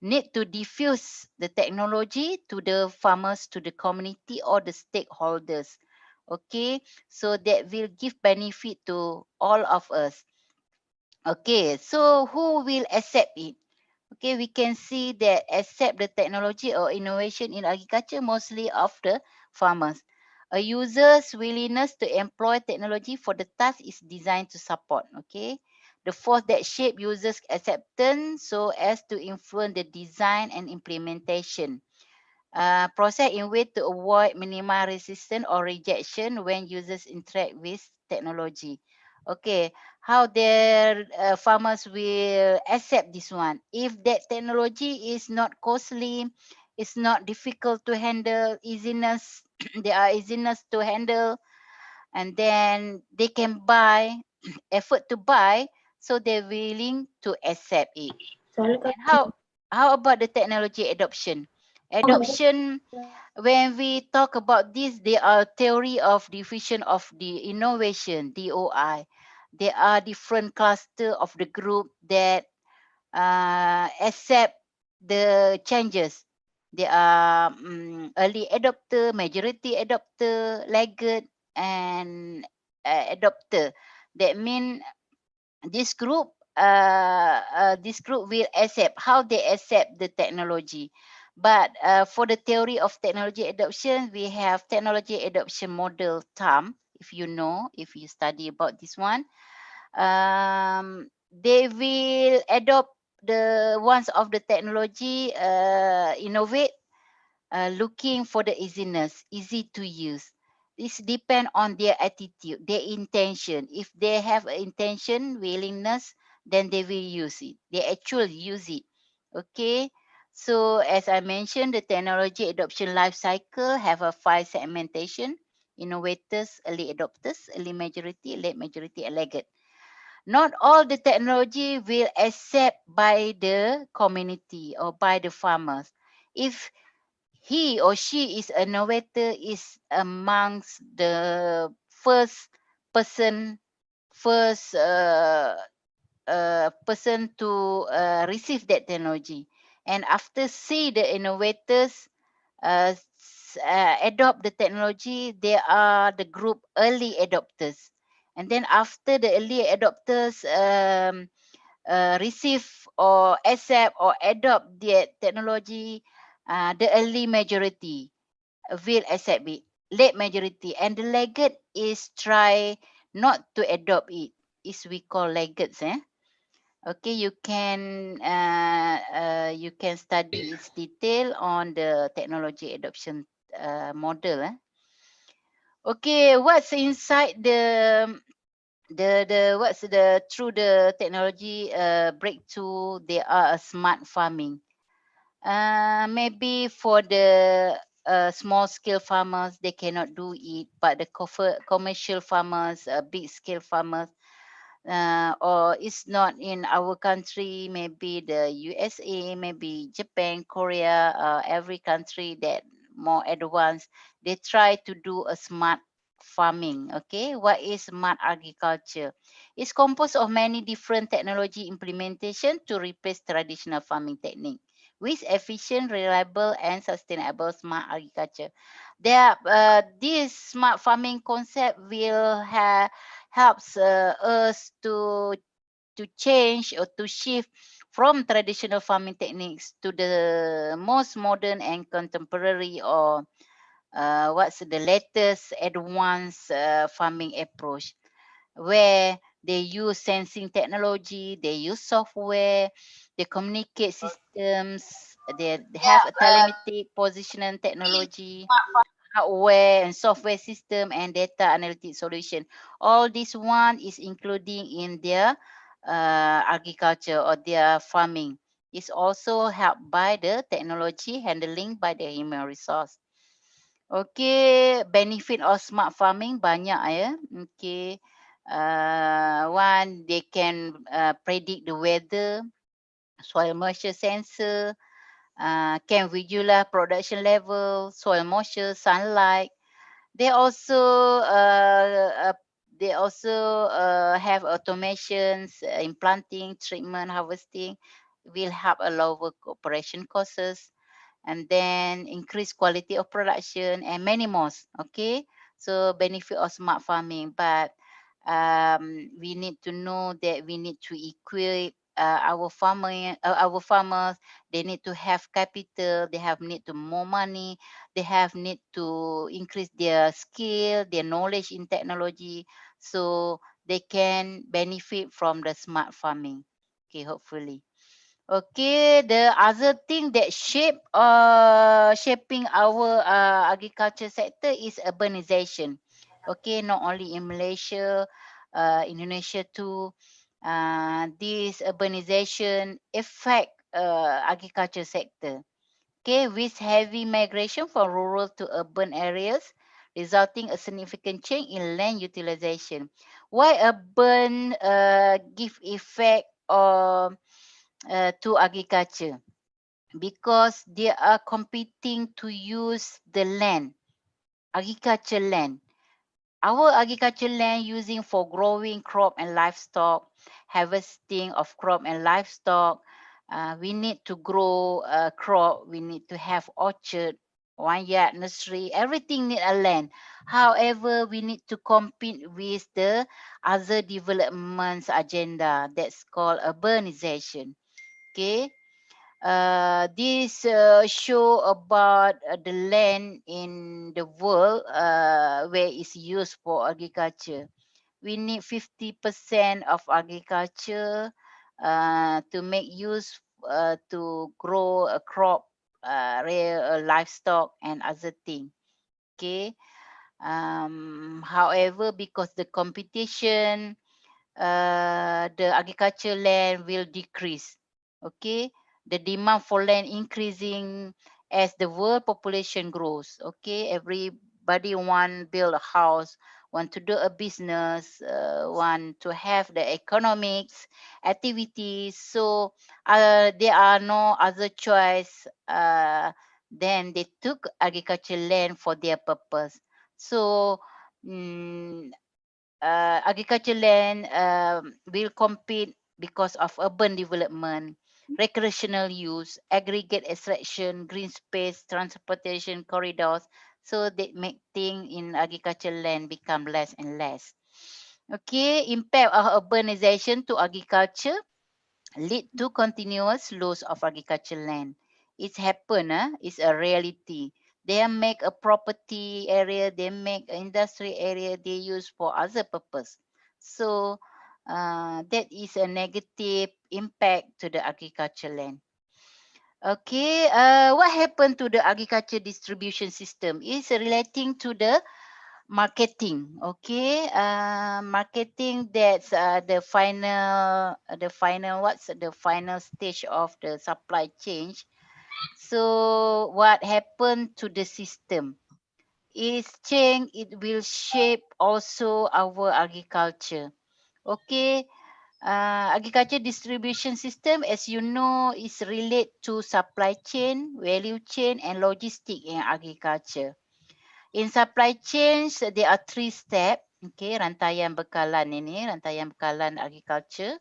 need to diffuse the technology to the farmers, to the community or the stakeholders. Okay, so that will give benefit to all of us. Okay, so who will accept it? Okay, we can see that accept the technology or innovation in agriculture mostly of the farmers. A user's willingness to employ technology for the task is designed to support. Okay, the fourth that shape users' acceptance so as to influence the design and implementation. Process in way to avoid minimal resistance or rejection when users interact with technology. Okay, how their farmers will accept this one. If that technology is not costly, it's not difficult to handle, easiness, there are easiness to handle, and then they can buy, effort to buy, so they're willing to accept it. And how about the technology adoption? Adoption, when we talk about this, there are theory of division of the innovation, DOI. There are different cluster of the group that accept the changes. There are early adopter, majority adopter, laggard, and adopter. That mean this group will accept how they accept the technology. But for the theory of technology adoption, we have technology adoption model term. If you know, if you study about this one, they will adopt the ones of the technology, innovate, looking for the easiness, easy to use. This depend on their attitude, their intention. If they have an intention, willingness, then they will use it. They actually use it. Okay. So as I mentioned, the technology adoption life cycle have a 5 segmentation: innovators, early adopters, early majority, late majority, and laggard. Not all the technology will accept by the community or by the farmers. If he or she is a innovator, is amongst the first person, first person to receive that technology, and after see the innovators adopt the technology, they are the group early adopters. And then after the early adopters receive or accept or adopt the technology, the early majority will accept it. Late majority and the laggard is try not to adopt it. Is we call laggards. Okay, you can study its detail on the technology adoption model. Okay, what's inside the what's the through the technology breakthrough? There are a smart farming. Maybe for the small scale farmers they cannot do it, but the commercial farmers, big scale farmers, or it's not in our country, maybe the USA, maybe Japan, Korea, every country that more advanced, they try to do a smart farming. Okay, what is smart agriculture? It's composed of many different technology implementation to replace traditional farming technique with efficient, reliable, and sustainable smart agriculture. This smart farming concept will helps us to change or to shift from traditional farming techniques to the most modern and contemporary, or what's the latest advanced farming approach, where they use sensing technology, they use software, they communicate systems, they have a telematic positioning technology, hardware and software system, and data analytic solution. All this one is including in their agriculture or their farming. It's also helped by the technology handling by the human resource. Okay, benefit of smart farming banyak ya. Okay, one, they can predict the weather, soil moisture sensor, can visualize production level, soil moisture, sunlight. They also have automations in planting, treatment, harvesting, will help a lower operation costs, and then increase quality of production and many more. Okay, So benefit of smart farming, but we need to know that we need to equip our farmers. They need to have capital, they have need to more money, they have need to increase their skill, their knowledge in technology, so they can benefit from the smart farming. Okay, hopefully. Okay, the other thing that shaping our agriculture sector is urbanization. Okay, not only in Malaysia, Indonesia too. This urbanization affect agriculture sector. Okay, with heavy migration from rural to urban areas, resulting a significant change in land utilization. Why urban give effect to agriculture? Because they are competing to use the land, agriculture land. Our agriculture land using for growing crop and livestock, harvesting of crop and livestock. We need to grow a crop. We need to have orchard, vineyard, nursery. Everything need a land. However, we need to compete with the other developments agenda that's called urbanization. Okay. This show about the land in the world where it's used for agriculture. We need 50% of agriculture to make use to grow a crop, rear livestock and other thing. Okay. However, because the competition, the agriculture land will decrease. Okay, the demand for land increasing as the world population grows. Okay, everybody want build a house, want to do a business, want to have the economics activities. So there are no other choice. Then they took agriculture land for their purpose. So mm, agriculture land will compete because of urban development, recreational use, aggregate extraction, green space, transportation corridors. So they make things in agriculture land become less and less. Okay, impact of urbanization to agriculture lead to continuous loss of agricultural land. It's happen, it's a reality. They make a property area, they make an industry area, they use for other purpose. So that is a negative impact to the agricultural land. Okay, what happened to the agriculture distribution system is relating to the marketing. Okay, marketing, that's what's the final stage of the supply chain. So what happened to the system is change, it will shape also our agriculture. Okay, agriculture distribution system, as you know, is relate to supply chain, value chain and logistic in agriculture. In supply chains, there are 3 steps. Okay, rantaian bekalan ini, rantaian bekalan agriculture.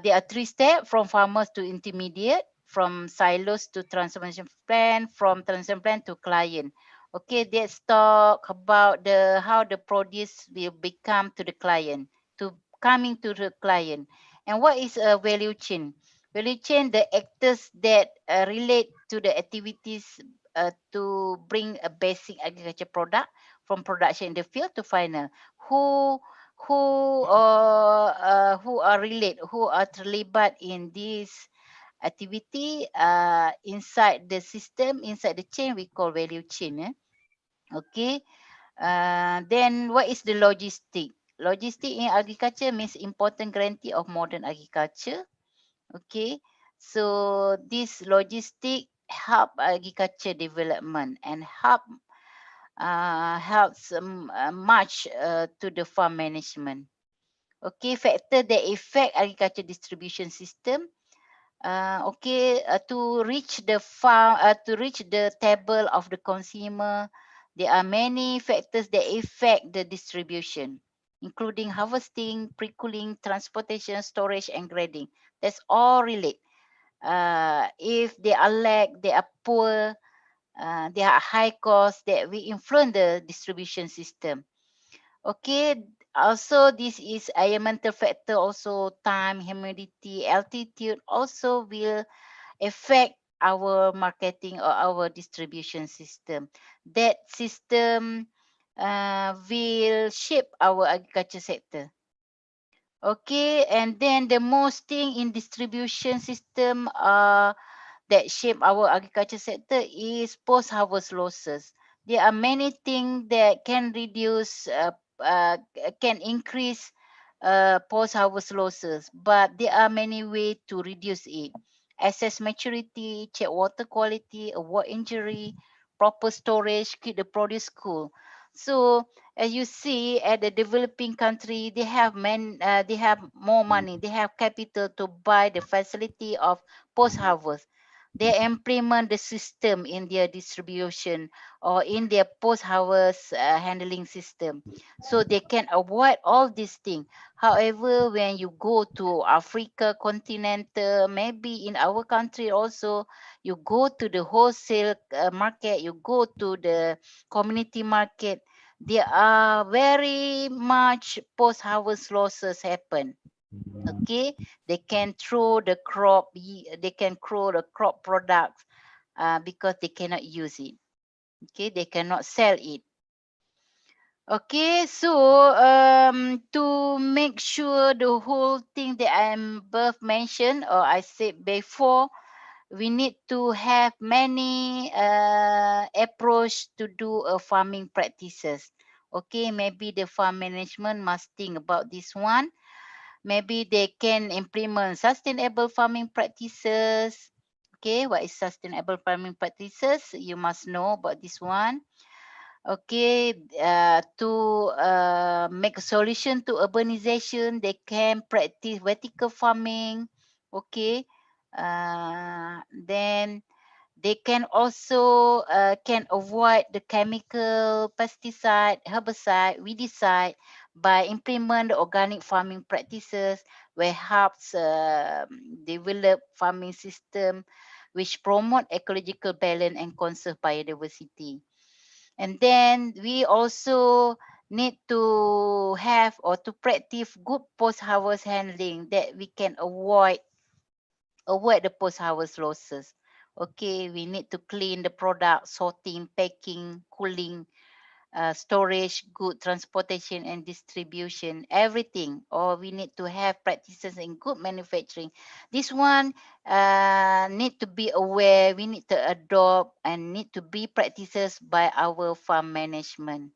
There are 3 steps, from farmers to intermediate, from silos to transformation plan, from transformation plan to client. Okay, let's talk about the how the produce will become to the client, to coming to the client. And what is a value chain? Value chain, the actors that relate to the activities to bring a basic agriculture product from production in the field to final. Who who are relate, who are terlibat in this activity inside the system, inside the chain, we call value chain. Okay. Then what is the logistic? Logistic in agriculture means important guarantee of modern agriculture. Okay. So this logistic help agriculture development and helps much to the farm management. Okay, factor that affect agriculture distribution system. Okay, to reach the farm, to reach the table of the consumer, there are many factors that affect the distribution, including harvesting, pre-cooling, transportation, storage, and grading. That's all relate. If they are lack, they are poor, there are high costs that will influence the distribution system. Okay, also this is environmental factor, also time, humidity, altitude also will affect our marketing or our distribution system. That system will shape our agriculture sector. Okay, and then the most thing in distribution system that shape our agriculture sector is post-harvest losses. There are many things that can reduce, can increase post-harvest losses, but there are many ways to reduce it. Assess maturity, check water quality, avoid injury, proper storage, keep the produce cool. So as you see, at the developing country, they have more money, they have capital to buy the facility of post-harvest. They implement the system in their distribution or in their post-harvest handling system, so they can avoid all these things. However, when you go to Africa continental, maybe in our country also, you go to the wholesale market, you go to the community market, there are very much post-harvest losses happen. Okay, they can throw the they can throw the crop products because they cannot use it. Okay, they cannot sell it. Okay, so to make sure the whole thing that I'm above mentioned or I said before, we need to have many approach to do a farming practices. Okay, maybe the farm management must think about this one. Maybe they can implement sustainable farming practices. Okay, what is sustainable farming practices? You must know about this one. Okay, to make a solution to urbanization, they can practice vertical farming. Okay, then they can also can avoid the chemical, pesticide, herbicide, weedicide by implement the organic farming practices where helps develop farming system which promote ecological balance and conserve biodiversity. And then we also need to have or to practice good post-harvest handling that we can avoid the post-harvest losses. Okay, we need to clean the product, sorting, packing, cooling, storage, good transportation and distribution, everything. Or we need to have practices in good manufacturing. This one need to be aware, we need to adopt and need to be practices by our farm management.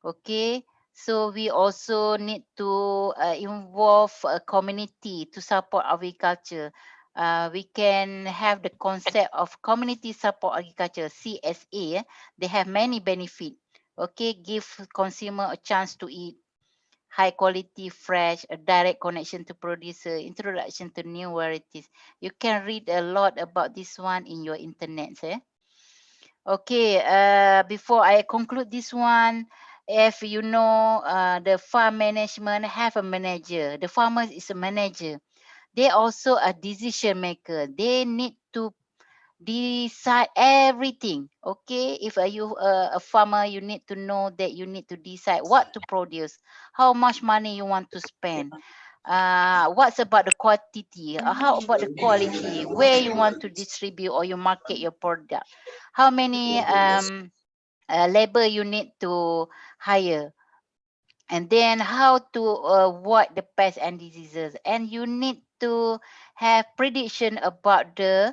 Okay, so we also need to involve a community to support agriculture. We can have the concept of community support agriculture, CSA. They have many benefits. Okay, give consumer a chance to eat high quality, fresh, a direct connection to producer, introduction to new varieties. You can read a lot about this one in your internet. Okay, before I conclude this one, if you know the farm management have a manager, the farmer is a manager. They also a decision maker. They need to decide everything. Okay, if you a farmer, you need to know that you need to decide what to produce, how much money you want to spend, what's about the quantity, how about the quality, where you want to distribute or you market your product, how many labor you need to hire, and then how to avoid the pests and diseases. And you need to have prediction about the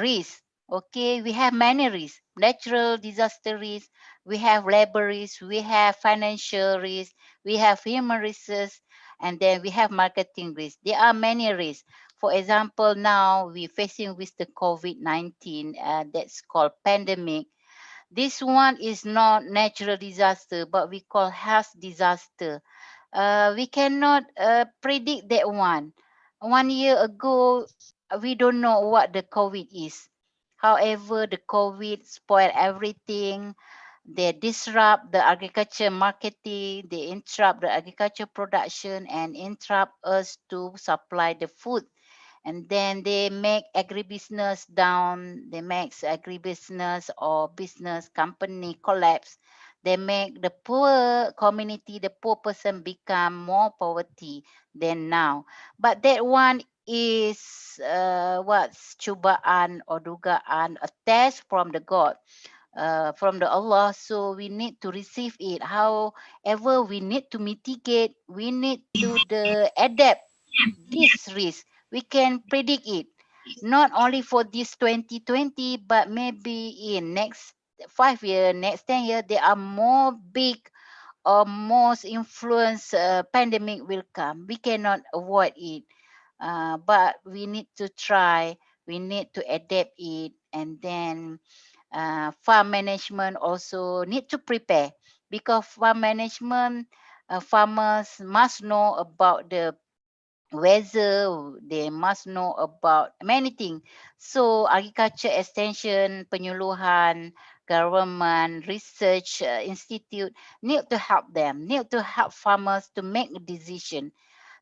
risk. Okay, we have many risks: natural disaster risk, we have labor risk, we have financial risk, we have human risks, and then we have marketing risk. There are many risks. For example, now we're facing with the COVID-19, that's called pandemic. This one is not natural disaster, but we call health disaster. We cannot predict that one. 1 year ago, we don't know what the COVID is. However, the COVID spoiled everything. They disrupt the agriculture marketing, they interrupt the agriculture production and interrupt us to supply the food and then they make agribusiness down, they make agribusiness or business company collapse. They make the poor community, the poor person become more poverty than now. But that one is what's cubaan or dugaan, a test from the God, from the Allah. So we need to receive it. However, we need to mitigate, we need to adapt this risk. We can predict it, not only for this 2020, but maybe in next 5 year, next 10 year, there are more big or most influence pandemic will come. We cannot avoid it, but we need to try. We need to adapt it, and then farm management also need to prepare, because farm management, farmers must know about the weather, they must know about many things. So agriculture extension, penyuluhan, government, research institute need to help them, need to help farmers to make a decision.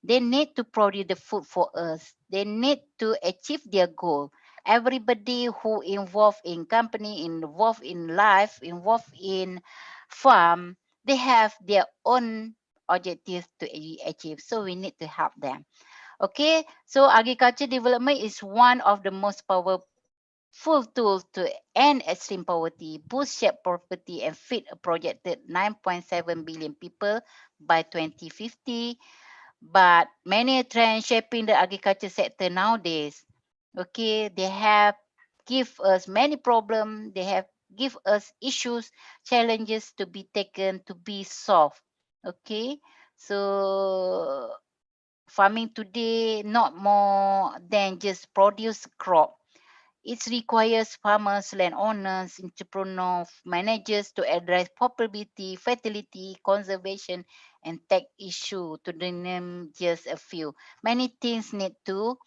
They need to produce the food for us. They need to achieve their goal. Everybody who involved in company, involved in life, involved in farm, they have their own objectives to achieve. So we need to help them. Okay, so agriculture development is one of the most powerful tools to end extreme poverty, boost shared poverty, and feed a projected 9.7 billion people by 2050. But many trends shaping the agriculture sector nowadays. Okay, they have give us many problems. They have give us issues, challenges to be taken, to be solved. Okay, so farming today not more than just produce crop. It requires farmers, landowners, entrepreneurs, managers to address poverty, fertility, conservation, and tech issue, to name just a few. Many things need to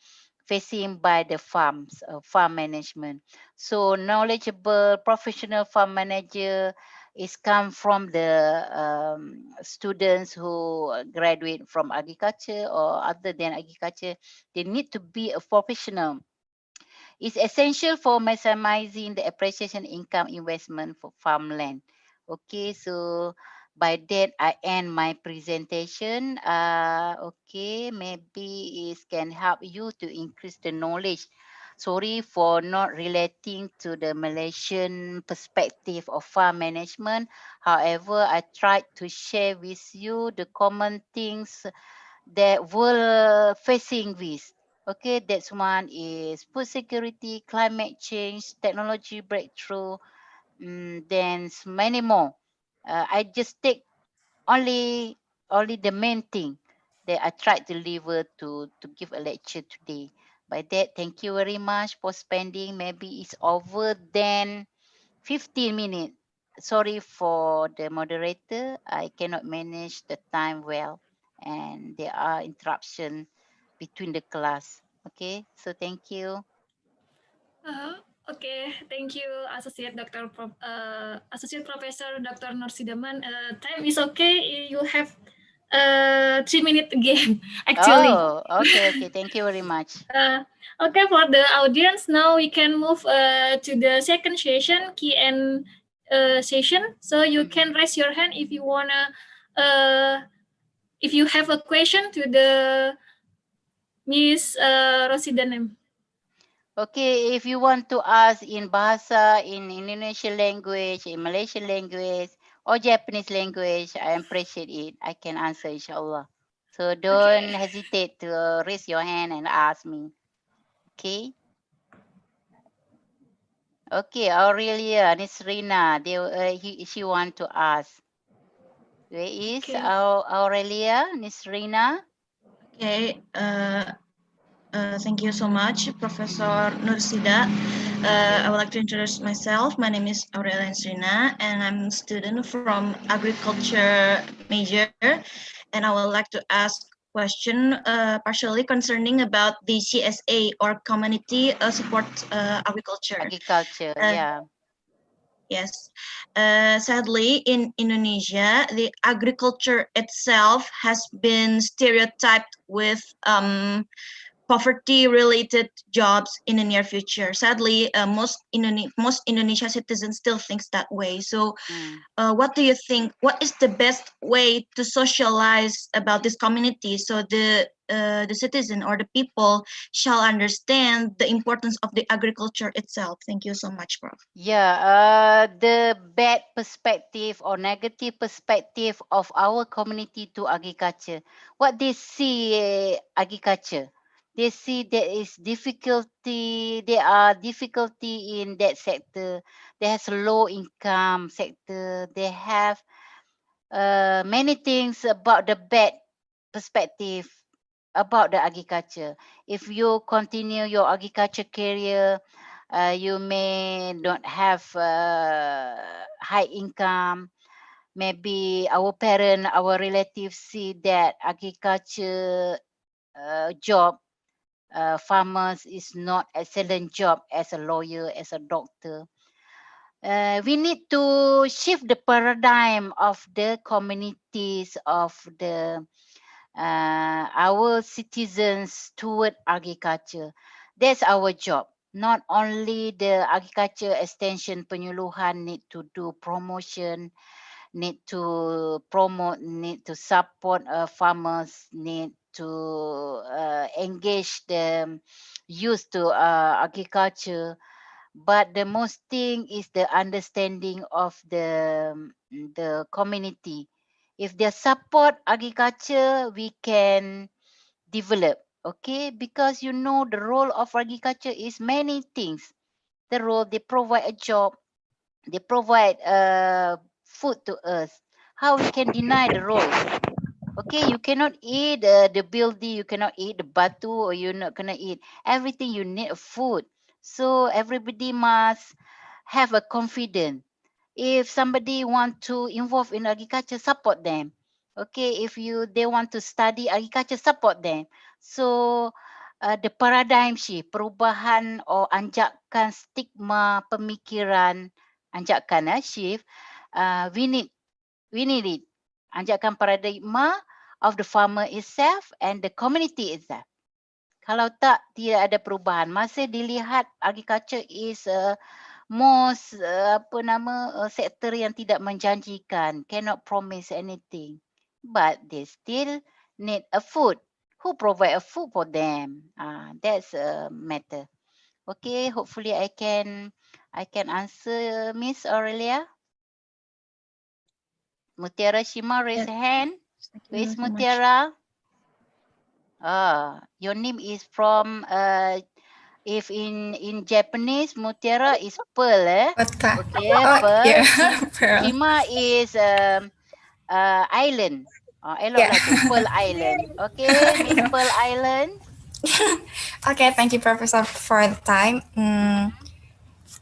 facing by the farms, farm management. So knowledgeable professional farm manager is come from the students who graduate from agriculture or other than agriculture. They need to be a professional. It's essential for maximizing the appreciation income investment for farmland. Okay, so by that I end my presentation. Okay, maybe it can help you to increase the knowledge. Sorry for not relating to the Malaysian perspective of farm management. However, I tried to share with you the common things that were facing with. Okay, that's one is food security, climate change, technology breakthrough, then many more. I just take only only the main thing that I tried to deliver to give a lecture today. By that, thank you very much for spending. Maybe it's over than 15 minutes. Sorry for the moderator. I cannot manage the time well, and there are interruption between the class. Okay, so thank you. Okay, thank you, Associate Professor Dr. Norsidaman. Time is okay. You have 3 minutes again, actually. Oh, okay, okay. Thank you very much. Okay, for the audience, now we can move to the second session, Q&A session. So you can raise your hand if you wanna, if you have a question to the Miss Rosidanem. Okay, if you want to ask in Bahasa, in Indonesian language, in Malaysian language, or Japanese language, I appreciate it. I can answer, inshallah. So don't hesitate to raise your hand and ask me. Okay. Okay, Aurelia, Nisrina, she want to ask. Where is Okay. Aurelia, Nisrina? Okay, thank you so much, Professor Norsida. I would like to introduce myself. My name is Aurelia Srina, and I'm a student from agriculture major. And I would like to ask question partially concerning about the CSA or community support agriculture. Agriculture, yeah. Yes. Sadly, in Indonesia, the agriculture itself has been stereotyped with poverty-related jobs in the near future. Sadly, most Indonesia citizens still thinks that way. So, what do you think? What is the best way to socialize about this community so the citizen or the people shall understand the importance of the agriculture itself? Thank you so much, Prof. Yeah, the bad perspective or negative perspective of our community to agriculture. What they see agriculture, they see there is difficulty. There are difficulty in that sector. There's low income sector. They have many things about the bad perspective about the agriculture. If you continue your agriculture career, you may not have high income. Maybe our parent, our relatives see that agriculture job, farmers is not excellent job as a lawyer, as a doctor. We need to shift the paradigm of the communities of the our citizens toward agriculture. That's our job. Not only the agriculture extension penyuluhan need to do promotion, need to promote, need to support farmers, need to engage the youth to agriculture. But the most thing is the understanding of the community. If they support agriculture, we can develop. Okay, because you know the role of agriculture is many things. The role they provide a job, they provide food to us. How we can deny the roles? Okay, you cannot eat the building, you cannot eat the batu, or you're not gonna eat everything. You need food, so everybody must have a confidence. If somebody want to involve in agriculture, support them. Okay, if they want to study agriculture, support them. So the paradigm shift, perubahan or anjakan stigma pemikiran, anjakan shift, we need it. Anjakan paradigma of the farmer itself and the community itself. Kalau tak, tidak ada perubahan. Masih dilihat agriculture is most sektor yang tidak menjanjikan, cannot promise anything, but they still need a food. Who provide a food for them? That's a matter. Okay, hopefully I can answer Miss Aurelia. Mutiara Shima, raise a hand. Thank Who you is so much. Mutiara? Your name is from if in Japanese, Mutiara is pearl, Okay, pearl. Yeah, pearl. Shima is island. Elok lah tu, Pearl Island. Okay, Miss Pearl Island. Okay, thank you, Professor, for the time.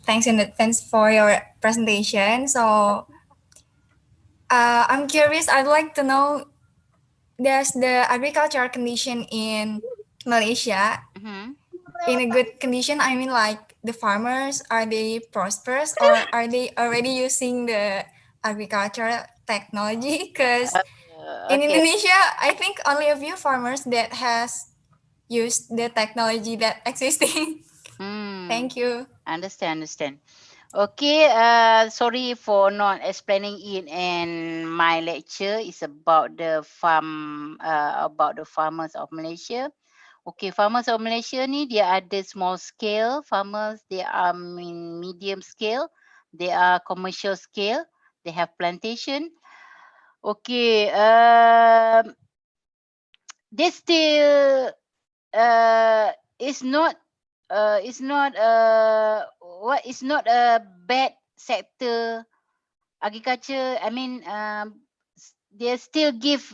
Thanks in advance for your presentation. So, I'm curious. I'd like to know, does the agricultural condition in Malaysia in a good condition? I mean, like the farmers, are they prosperous or are they already using the agricultural technology? Because in Indonesia, I think only a few farmers that has used the technology that existing. Thank you. Understand. Okay, sorry for not explaining it in my lecture. It's about the farmers of Malaysia. Okay, farmers of Malaysia ni dia ada small scale farmers, they are medium scale, they are commercial scale, they have plantation. Okay, they still it's not a bad sector agriculture. I mean they still give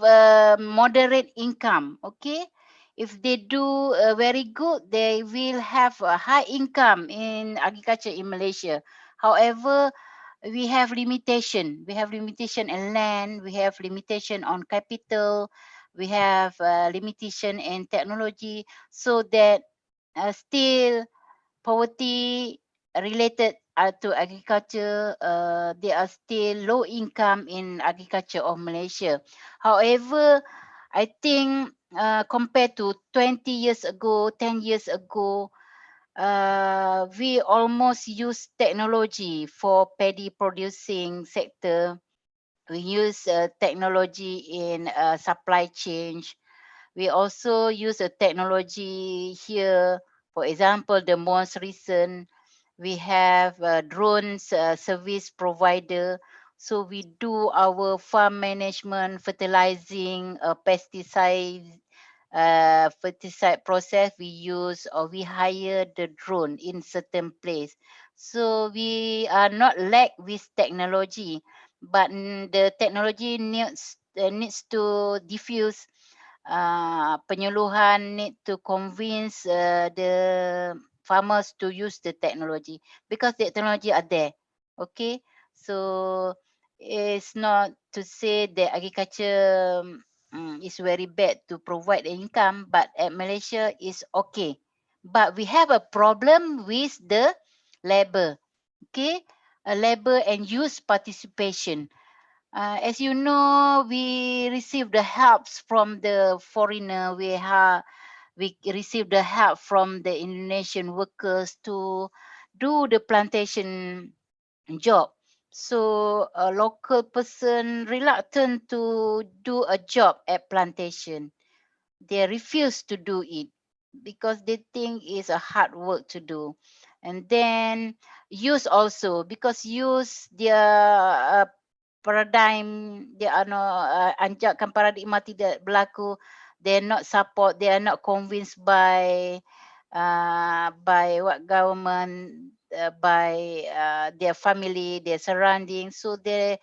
moderate income. Okay, if they do very good, they will have a high income in agriculture in Malaysia. However, we have limitation. We have limitation in land. We have limitation on capital. We have limitation in technology. So that still poverty related to agriculture, they are still low income in agriculture of Malaysia. However, I think compared to 20 years ago, 10 years ago, we almost use technology for paddy producing sector. We use technology in supply chain. We also use a technology here. For example, the most recent, we have drones service provider. So we do our farm management, fertilizing, pesticide process we use, or we hire the drone in certain place. So we are not lack with technology, but the technology needs to diffuse penyuluhan, need to convince the farmers to use the technology, because the technology are there. Okay, so it's not to say that agriculture is very bad to provide the income, but at Malaysia is okay. But we have a problem with the labor. Okay, labor and youth participation. As you know, we receive the helps from the foreigner. We receive the help from the Indonesian workers to do the plantation job. So a local person reluctant to do a job at plantation. They refuse to do it because they think it's a hard work to do. And then use also, because use their paradigm, they are no anjakkan paradigma tidak berlaku. They're not support, they are not convinced by what government, by their family, their surroundings. So they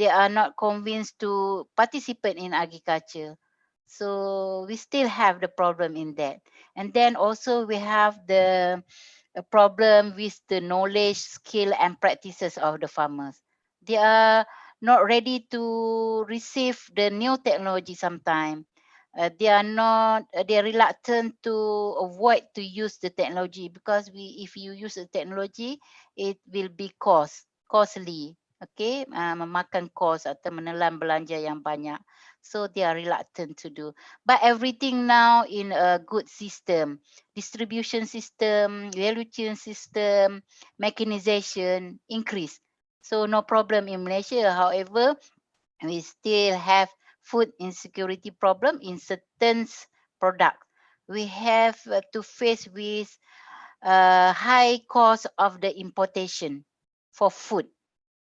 are not convinced to participate in agriculture. So we still have the problem in that. And then also we have the a problem with the knowledge, skill, and practices of the farmers. They are not ready to receive the new technology sometime. They are not, they are reluctant to avoid to use the technology, because if you use the technology, it will be costly. Okay, memakan cost atau menelan belanja yang banyak. So they are reluctant to do. But everything now in a good system, distribution system, value chain system, mechanization increase. So no problem in Malaysia. However, we still have food insecurity problem in certain product. We have to face with high cost of the importation for food.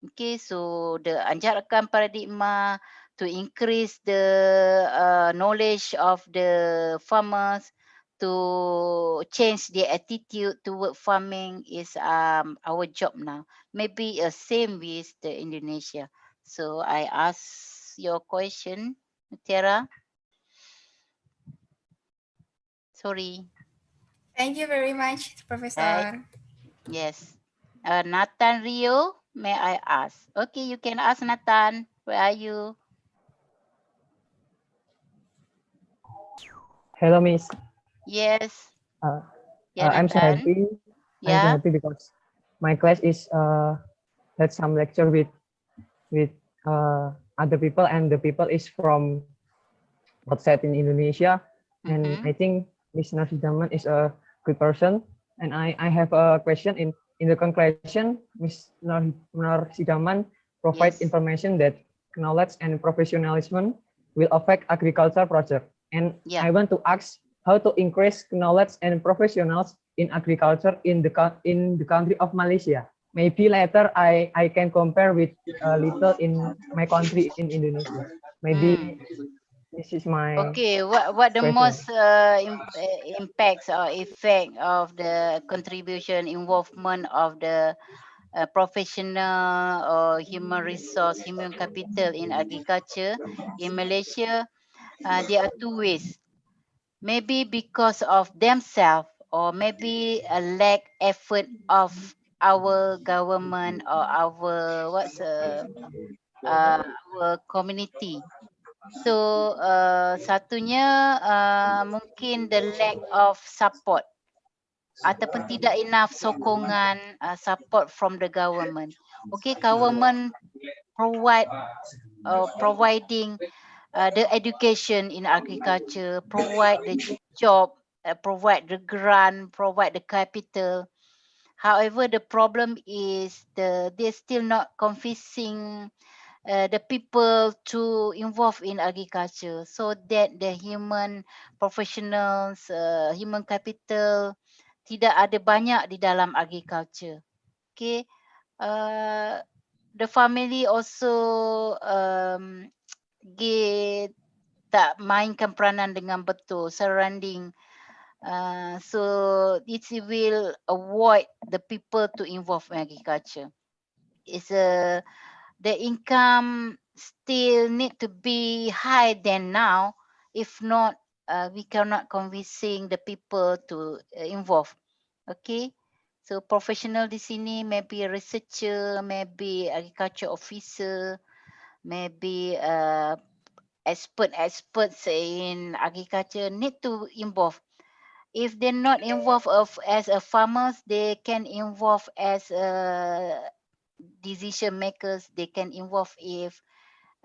Okay, so the anjarakan paradigma to increase the knowledge of the farmers, to change their attitude toward farming is our job now. Maybe same with the Indonesia. So I ask your question, Tiara. Sorry. Thank you very much, Professor. Right. Yes. Nathan Rio, may I ask? Okay, you can ask Nathan. Where are you? Hello, Miss. Yes. Yeah, I'm so Nathan. happy. I'm so Yeah. happy because my class is had some lecture with other people, and the people is from outside in Indonesia. And I think Miss Narsidaman is a good person. And I have a question in the conclusion. Miss Narsidaman provide Yes. information that knowledge and professionalism will affect agriculture project. And Yeah. I want to ask how to increase knowledge and professionals in agriculture in the country of Malaysia. Maybe later I can compare with little in my country in Indonesia. Maybe this is my Okay, what the question. most impacts or effect of the contribution involvement of the professional or human resource, human capital in agriculture in Malaysia? There are two ways. Maybe because of themselves, or maybe a lack effort of our government or our community. So satunya mungkin the lack of support ataupun tidak enough sokongan support from the government. Okay, government providing the education in agriculture, provide the job, provide the grant, provide the capital. However, the problem is they're still not convincing the people to involve in agriculture, so that the human professionals, human capital tidak ada banyak di dalam agriculture. Okay, the family also tak mainkan peranan dengan betul surrounding, so it will avoid the people to involve in agriculture. It's the income still need to be high than now. If not, we cannot convincing the people to involve. Okay, so professional di sini maybe a researcher, maybe agriculture officer, maybe experts in agriculture need to involve. If they're not involved as a farmers, they can involve as decision makers. They can involve if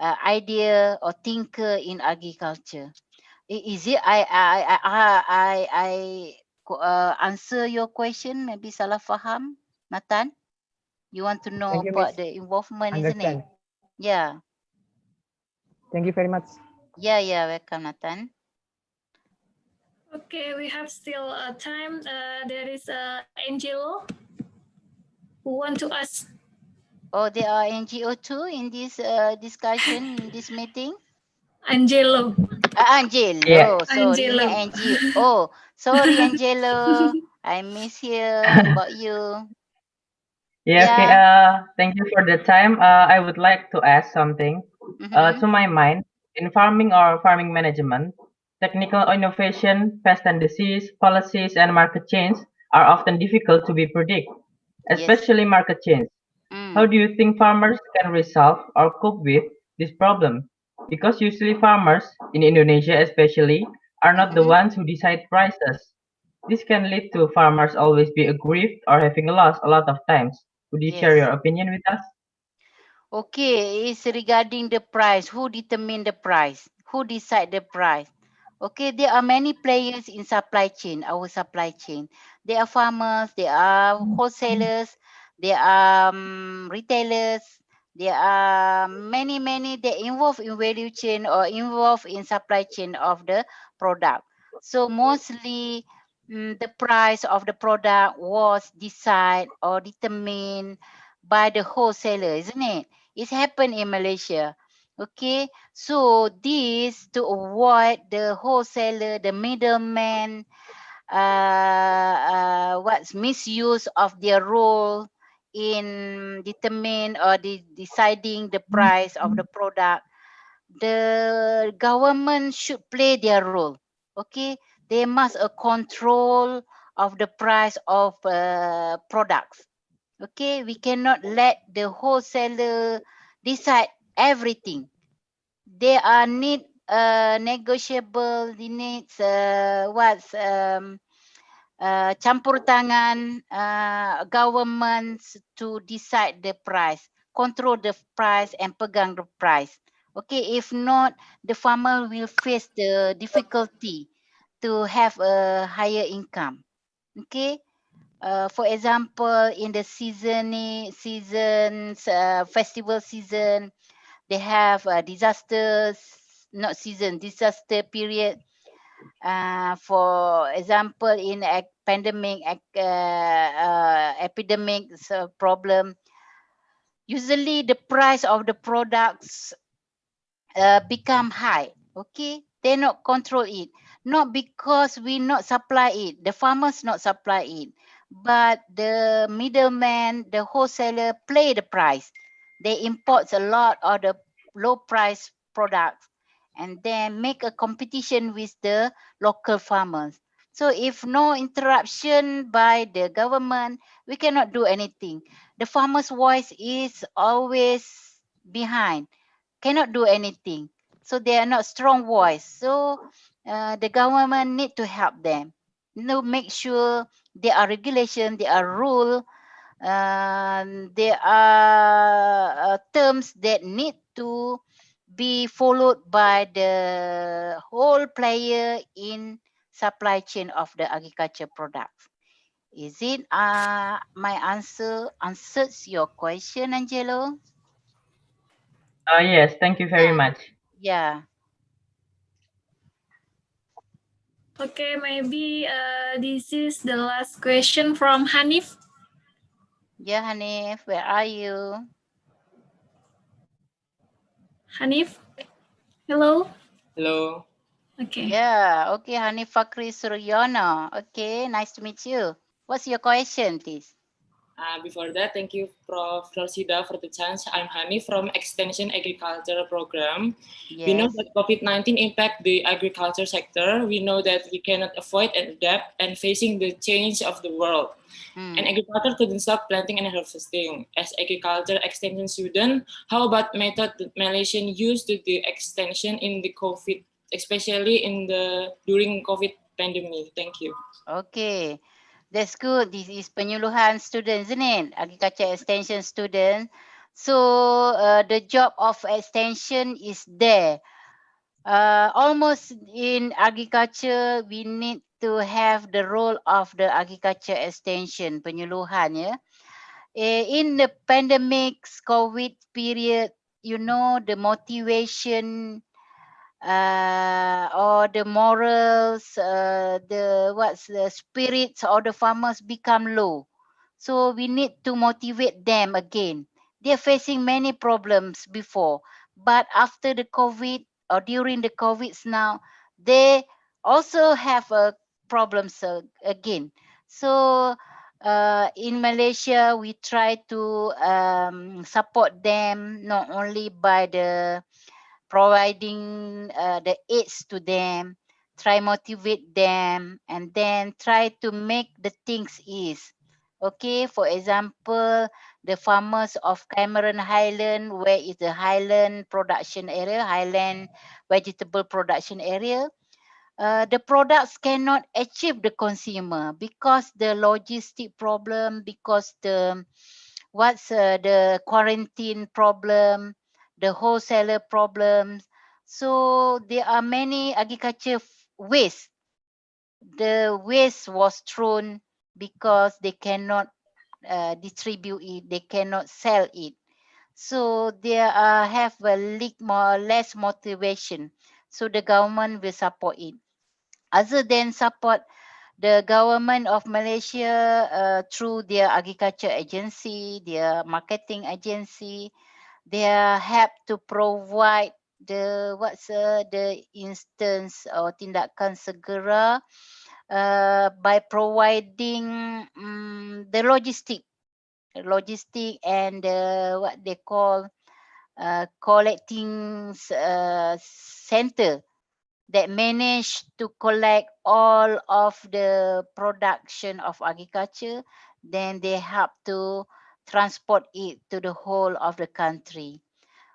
idea or thinker in agriculture. Is it I answer your question? Maybe salah faham, Nathan. You want to know Thank you, about Miss. the involvement, isn't it? Understand. Yeah. Thank you very much. Yeah. Welcome, Nathan. Okay, we have still time. There is Angelo who want to ask. Oh, there are NGO too in this discussion, in this meeting. Angelo. Angelo. Yeah. Sorry, Angelo. NGO. Oh, sorry, Angelo. I miss hear about you. Yeah, okay. Yeah. Thank you for the time. I would like to ask something. Mm-hmm. To my mind, in farming or farming management, technical innovation, pest and disease, policies, and market change are often difficult to be predicted, Yes. especially market change. How do you think farmers can resolve or cope with this problem? Because usually farmers, in Indonesia especially, are not the ones who decide prices. This can lead to farmers always be aggrieved or having a loss a lot of times. Would you share Yes. your opinion with us? Okay, it's regarding the price. Who determine the price? Who decide the price? Okay, there are many players in supply chain, our supply chain. There are farmers, there are wholesalers, there are retailers, there are many that involved in value chain or involved in supply chain of the product. So mostly the price of the product was decided or determined by the wholesaler, isn't it? It's happened in Malaysia. Okay, so this to avoid the wholesaler, the middleman, what's misuse of their role in determine or deciding the price of the product. The government should play their role. Okay, they must control of the price of products. Okay, we cannot let the wholesaler decide everything. They are need negotiable. They need what's campur tangan governments to decide the price, control the price and pegang the price. Okay, if not, the farmer will face the difficulty to have a higher income. Okay. For example, in the festival season, they have disasters, not season, disaster period. For example, in pandemic, epidemic problem, usually the price of the products become high. Okay, they not control it, not because we not supply it, the farmers not supply it, but the middleman, the wholesaler play the price. They import a lot of the low price products and then make a competition with the local farmers. So if no interruption by the government, we cannot do anything. The farmer's voice is always behind, cannot do anything. So they are not strong voice. So the government need to help them. Make sure there are regulation, there are rule, there are terms that need to be followed by the whole player in supply chain of the agriculture products. Is it my answer answers your question, Angelo? Yes, thank you very much. Yeah. Okay, maybe this is the last question from Hanif. Yeah, Hanif, where are you? Hanif, hello. Hello. Okay. Yeah, okay, Hanif Fakri Suryono. Okay, nice to meet you. What's your question, please? Before that, thank you, Prof. Norsida, for the chance. I'm Hani from Extension Agriculture Program. Yes. We know that COVID-19 impact the agriculture sector. We know that we cannot avoid and adapt and facing the change of the world. And agriculture couldn't stop planting and harvesting. As agriculture extension student, how about method that Malaysian used to the extension in the COVID, especially in the during COVID pandemic? Thank you. Okay, that's good. This is penyuluhan student, isn't it? Agriculture extension student. So the job of extension is there. Almost in agriculture, we need to have the role of the agriculture extension, penyuluhan, ya. In the pandemic COVID period, you know, the motivation or the morals, the spirits of the farmers become low. So we need to motivate them again. They're facing many problems before, but after the COVID or during the COVIDs now, they also have problems again. So in Malaysia, we try to support them not only by the providing the aids to them, try motivate them, and then try to make the things ease. Okay, for example, the farmers of Cameron Highland, where is the highland production area, highland vegetable production area, the products cannot achieve the consumer because the logistic problem, because the quarantine problem, the wholesaler problems. So there are many agriculture waste. The waste was thrown because they cannot distribute it, they cannot sell it. So they have a less motivation. So the government will support it. Other than support, the government of Malaysia through their agriculture agency, their marketing agency, they have to provide the instance or tindakan segera by providing the logistic and what they call collecting center that manage to collect all of the production of agriculture, then they have to transport it to the whole of the country.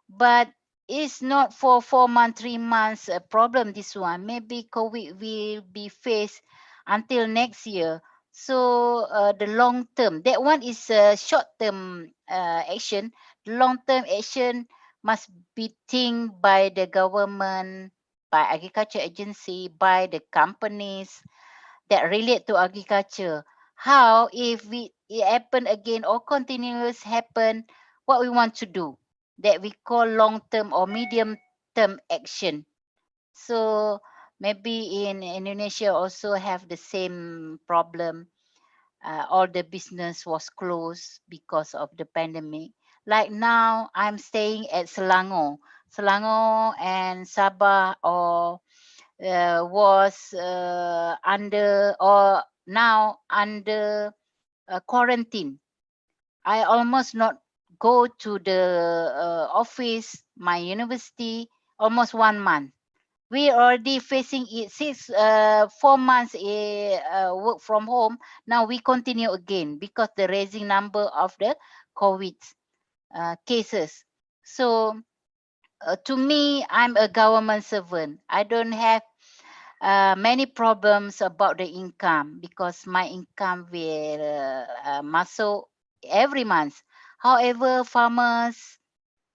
But it's not for 4 months, 3 months a problem, this one. Maybe COVID will be faced until next year. So the long term, that one is a short term action. Long term action must be think by the government, by agriculture agency, by the companies that relate to agriculture. How if it happen again or continuous happen, what we want to do that we call long term or medium term action. So maybe in Indonesia also have the same problem. All the business was closed because of the pandemic. Like now, I'm staying at Selangor and Sabah or was under or now under quarantine. I almost not go to the office, my university, almost 1 month. We already facing it 4 months work from home. Now we continue again because the raising number of the COVID cases. So to me, I'm a government servant. I don't have many problems about the income because my income will masuk every month. However, farmers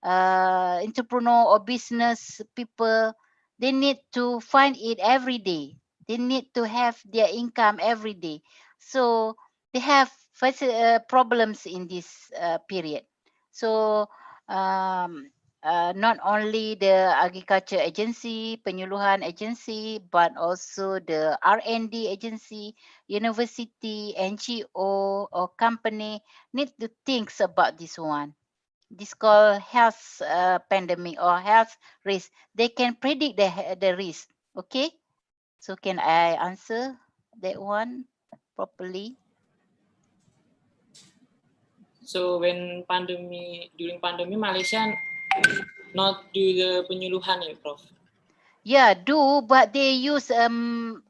entrepreneur or business people, they need to find it every day. They need to have their income every day. So they have problems in this period. So not only the agriculture agency, penyuluhan agency, but also the R&D agency, university, NGO or company need to think about this one. This called health pandemic or health risk. They can predict the risk. Okay, so can I answer that one properly? So when during pandemi Malaysia not do the penyuluhan ya, Prof? Yeah, do, but they use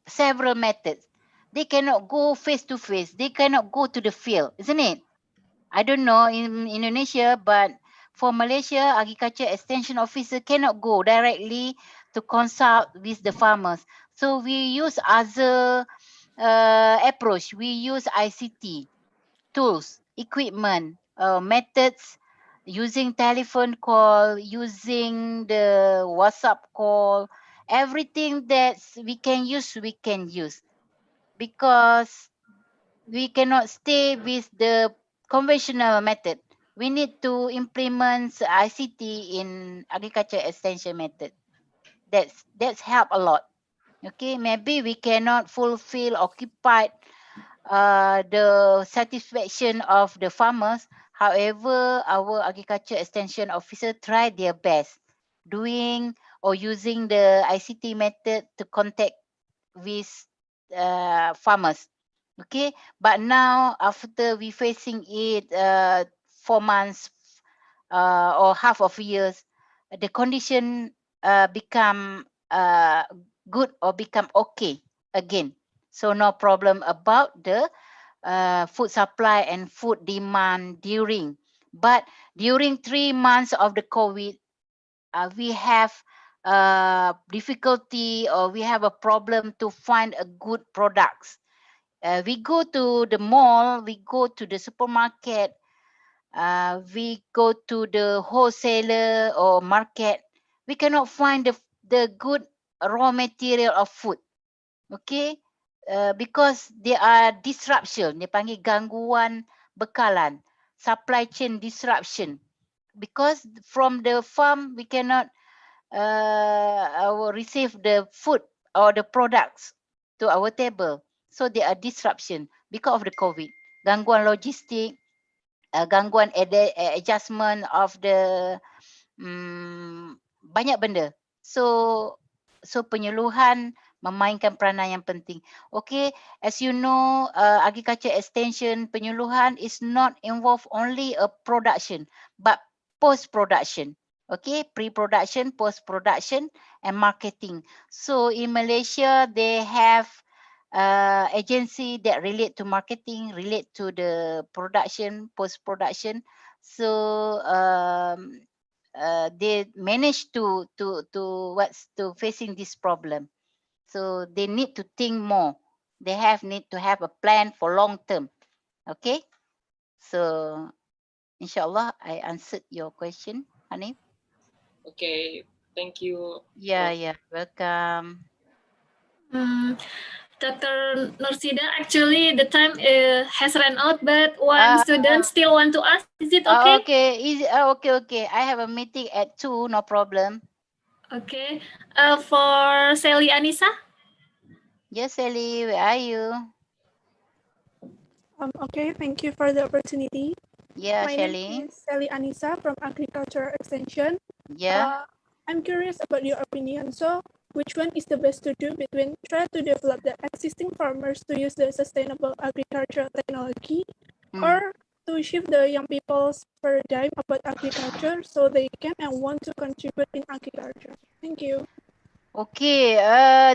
several methods. They cannot go face to face. They cannot go to the field, isn't it? I don't know in Indonesia, but for Malaysia, agriculture extension officer cannot go directly to consult with the farmers. So we use other approach. We use ICT tools, equipment, methods, using telephone call, using the WhatsApp call, everything that we can use because we cannot stay with the conventional method. We need to implement ICT in agriculture extension method. That's help a lot. Okay, maybe we cannot fulfill occupied the satisfaction of the farmers. However, our agriculture extension officer try their best doing or using the ICT method to contact with farmers. Okay, but now after we facing it 4 months or half of years, the condition become good or become okay again. So no problem about the food supply and food demand during. But during 3 months of the COVID, we have difficulty or we have a problem to find a good products. We go to the mall, we go to the supermarket, we go to the wholesaler or market. We cannot find the good raw material of food. Okay, because there are disruption. Dia panggil gangguan bekalan, supply chain disruption. Because from the farm we cannot receive the food or the products to our table. So there are disruption because of the COVID. Gangguan logistik, gangguan adjustment of the banyak benda. So penyuluhan memainkan peranan yang penting. Okay, as you know, agriculture extension penyuluhan is not involved only a production, but post production. Okay, pre-production, post-production, and marketing. So in Malaysia, they have agency that relate to marketing, relate to the production, post-production. So they manage to facing this problem. So they need to think more. They need to have a plan for long term. Okay. So inshallah I answered your question, Hanif. Okay, thank you. Yeah, welcome. Dr. Norsida, actually the time has run out, but one student still want to ask. Is it okay? Okay. I have a meeting at 2, no problem. Okay. For Sally Anissa? Yes, Sally, where are you? Okay, thank you for the opportunity. Yeah, My Shelly. name is Sally Anissa from Agriculture Extension. Yeah. I'm curious about your opinion. So, which one is the best to do between try to develop the existing farmers to use the sustainable agricultural technology or to shift the young people's paradigm about agriculture so they can and want to contribute in agriculture? Thank you. Okay,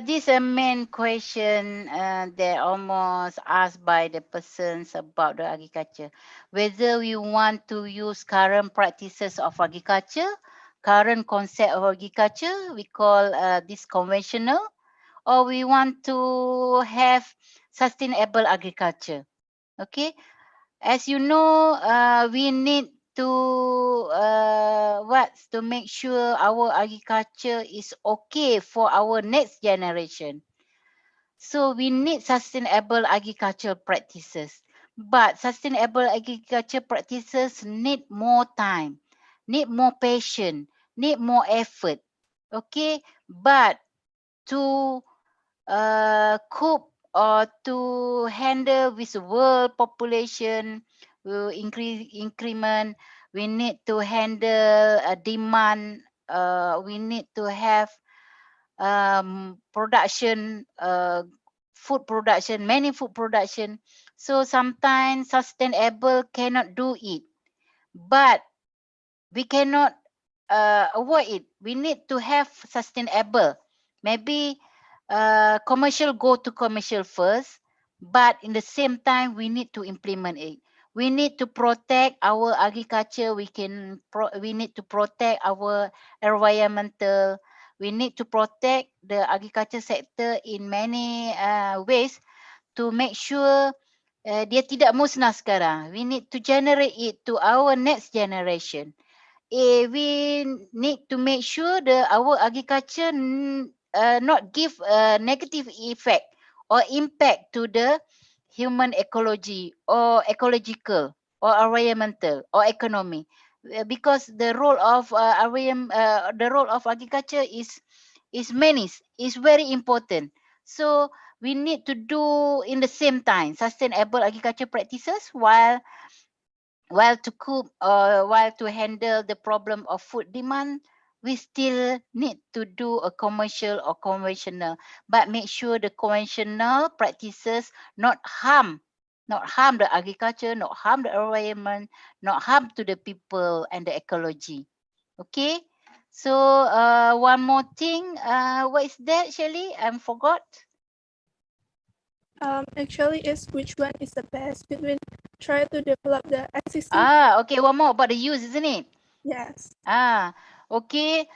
this is a main question that almost asked by the persons about the agriculture. Whether we want to use current practices of agriculture, current concept of agriculture, we call this conventional, or we want to have sustainable agriculture. Okay, as you know, we need to make sure our agriculture is okay for our next generation. So we need sustainable agricultural practices. But sustainable agriculture practices need more time, need more patience, need more effort. Okay, but to cope or to handle with world population increment, we need to handle a demand. We need to have production, food production, many food production. So sometimes sustainable cannot do it, but we cannot avoid it. We need to have sustainable. Maybe commercial go to commercial first, but in the same time we need to implement it. We need to protect our agriculture. We need to protect our environmental. We need to protect the agriculture sector in many ways to make sure dia tidak musnah sekarang. We need to generate it to our next generation. We need to make sure our agriculture not give a negative effect or impact to the human ecology or ecological or environmental or economy. Because the role of agriculture is many, is very important. So we need to do in the same time sustainable agriculture practices while to cope or while to handle the problem of food demand. We still need to do a commercial or conventional, but make sure the conventional practices not harm the agriculture, not harm the environment, not harm to the people and the ecology. Okay, so one more thing, what is that, Shirley? I forgot. Actually, is which one is the best between try to develop the existing. Okay, one more about the use, isn't it? Yes. Okay.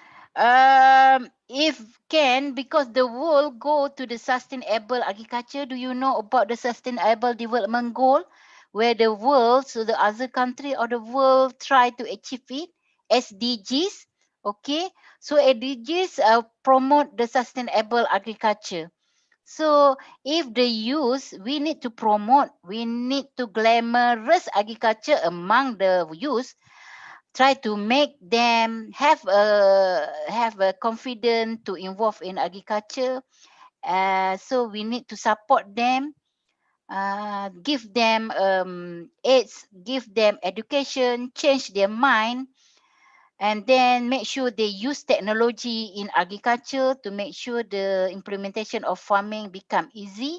If can, because the world go to the sustainable agriculture, do you know about the sustainable development goal, where the world, so the other country or the world try to achieve it, SDGs. Okay, so SDGs promote the sustainable agriculture. So if the youth, we need to promote, we need to glamorous agriculture among the youth, try to make them have a confidence to involve in agriculture. So we need to support them, give them aids, give them education, change their mind, and then make sure they use technology in agriculture to make sure the implementation of farming become easy.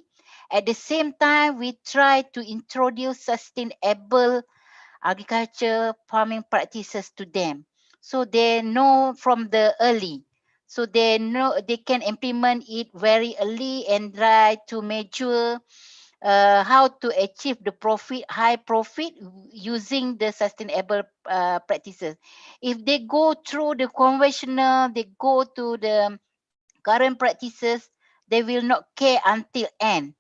At the same time, we try to introduce sustainable agriculture farming practices to them, so they know from the early, so they know they can implement it very early and try to measure how to achieve the high profit using the sustainable practices. If they go through the conventional, they go to the current practices, they will not care until end.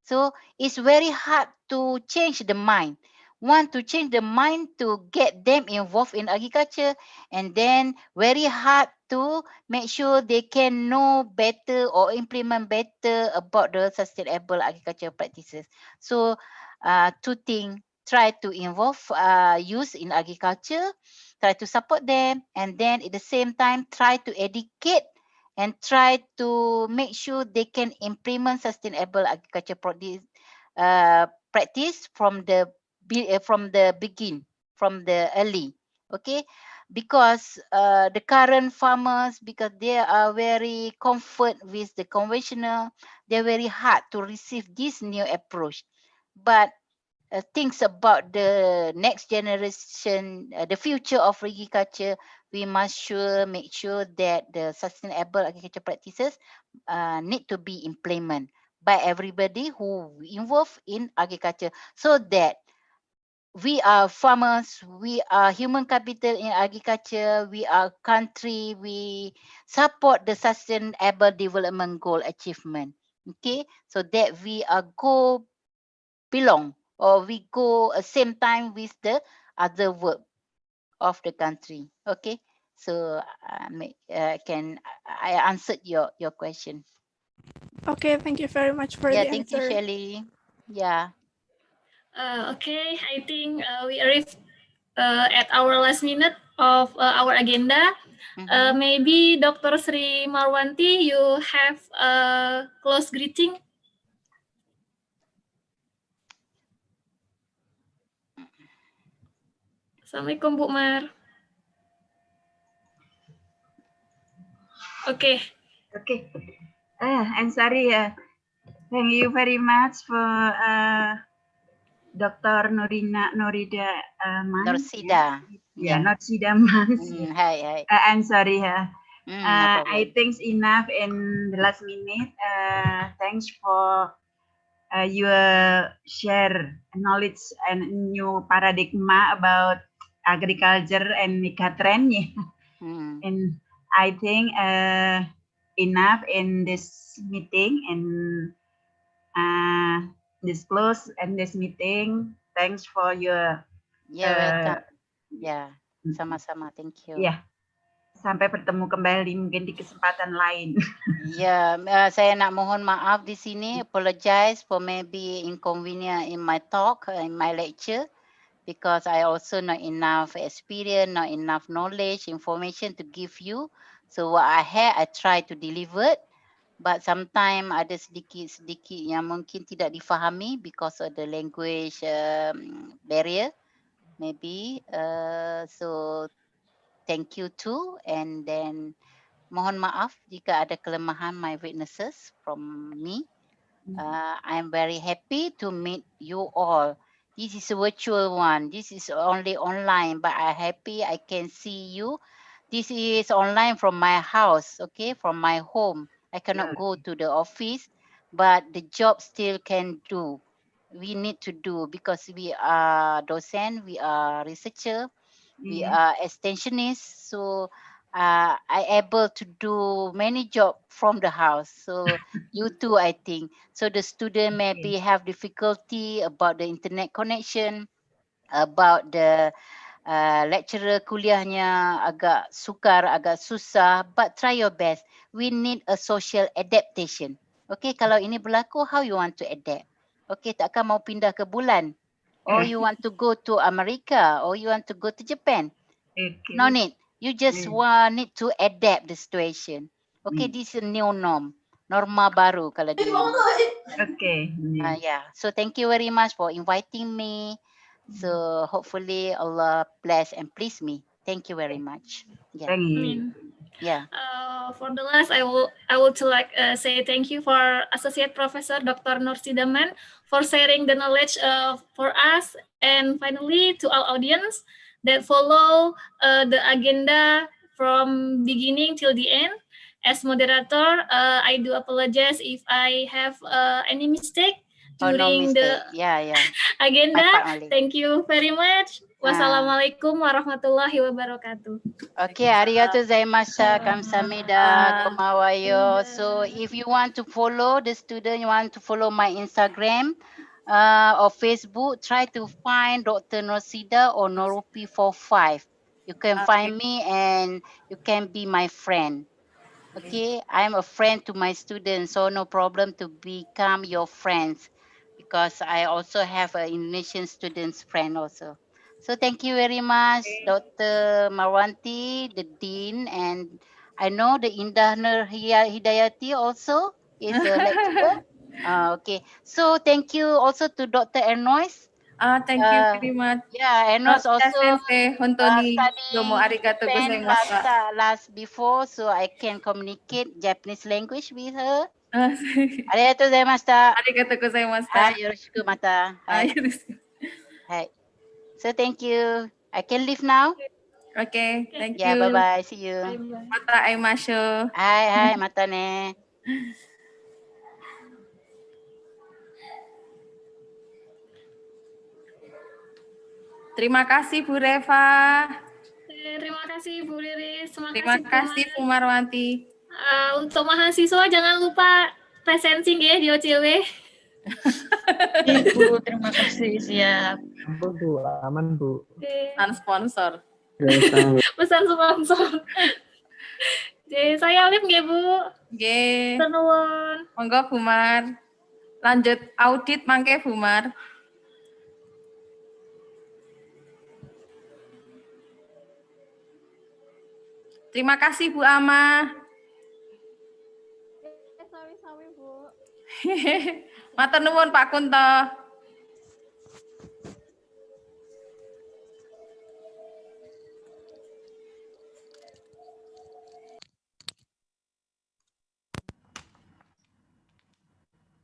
So it's very hard to change the mind. Want to change the mind to get them involved in agriculture, and then very hard to make sure they can know better or implement better about the sustainable agriculture practices. So two things, try to involve youth in agriculture, try to support them, and then at the same time try to educate and try to make sure they can implement sustainable agriculture practice from the begin, from the early. Okay, because the current farmers, because they are very comfort with the conventional, they're very hard to receive this new approach. But thinks about the next generation, the future of agriculture, we must make sure that the sustainable agriculture practices need to be implemented by everybody who involved in agriculture, so that we are farmers, we are human capital in agriculture, we are country, we support the sustainable development goal achievement. Okay, so that we are belong, or we go same time with the other work. of the country. Okay, so I answered your question. Okay, thank you very much for Yeah, the thank you, answer. Shelly. Yeah. Okay, I think we arrived at our last minute of our agenda. Maybe Dr. Sri Marwanti, you have a close greeting. Assalamualaikum Bu Mar. Okay. Okay. I'm sorry. Thank you very much for Dr. Norida Norsida. Yeah, Norsida Mans. Hi. I'm sorry. No I think enough in the last minute. Thanks for your share knowledge and new paradigm about agriculture and megatrend. And I think enough in this meeting and disclose in this meeting. Thanks for your welcome. Ya, sama-sama. Thank you. Ya, sampai bertemu kembali mungkin di kesempatan lain. Ya, saya nak mohon maaf di sini. Apologize for maybe inconvenient in my talk, in my lecture, because I also not enough experience, not enough knowledge, information to give you. So what I had, I try to deliver. But sometimes ada sedikit-sedikit yang mungkin tidak difahami because of the language barrier, maybe. So thank you too, and then mohon maaf jika ada kelemahan my witnesses from me. I'm very happy to meet you all. This is a virtual one. This is only online, but I'm happy I can see you. This is online from my house, okay, from my home. I cannot go to the office, but the job still can do. We need to do because we are docent, we are researcher, we are extensionists, so I able to do many job from the house. So you too, I think. So the student maybe have difficulty about the internet connection, about the lecturer kuliahnya agak sukar, agak susah, but try your best. We need a social adaptation. Okay, kalau ini berlaku, how you want to adapt? Okay, takkan mau pindah ke bulan? Or you want to go to America? Or you want to go to Japan? No need. You just need to adapt the situation. Okay, this is a new norm. Norma baru kalau di Okay. yeah. So thank you very much for inviting me. So hopefully Allah bless and please me. Thank you very much. Yeah. Thank you. Yeah. For the last, I would like say thank you for Associate Professor Dr. Norsida for sharing the knowledge for us, and finally to all audience that follow the agenda from beginning till the end. As moderator, I do apologize if I have any mistake during the agenda. Thank you very much. Wassalamualaikum warahmatullahi wabarakatuh. Okay, arigatou gozaimashita, kamsahamnida, komawayo. So if you want to follow the student, you want to follow my Instagram or Facebook, try to find Dr. Norsida or Norupi45. You can find me and you can be my friend. Okay, I'm a friend to my students, so no problem to become your friends because I also have an Indonesian students friend also. So thank you very much, Dr. Marwanti, the Dean, and I know the Indah Nur Hidayati also is a lecturer. Okay, so thank you also to Dr. Ernois. Thank you very much. Yeah, Ernois also Sensei, Hontoni, domo study arigatou Japan gozaimasu. last before, so I can communicate Japanese language with her. Arigatou gozaimashita. Arigatou gozaimashita. Hai, yoroshiku mata. Hai. Hai. So thank you. I can leave now. Okay, thank Yeah, you. bye-bye. See you. Mata aimasho. Hai, mata ne. Terima kasih Bu Reva. Terima kasih Bu Riris. Terima kasih Bu Marwanti. Untuk mahasiswa jangan lupa presenting ya di OCW. Ibu, terima kasih. Siap. Bu, aman Bu. Non sponsor. Pesan sponsor. Jadi saya Alim nggih Bu. Nggih. Nuwun. Monggo Bu Mar. Lanjut audit mangke Bu Mar. Terima kasih Bu Ama. Sawi-sawi Bu. Matur nuwun Pak Kunto.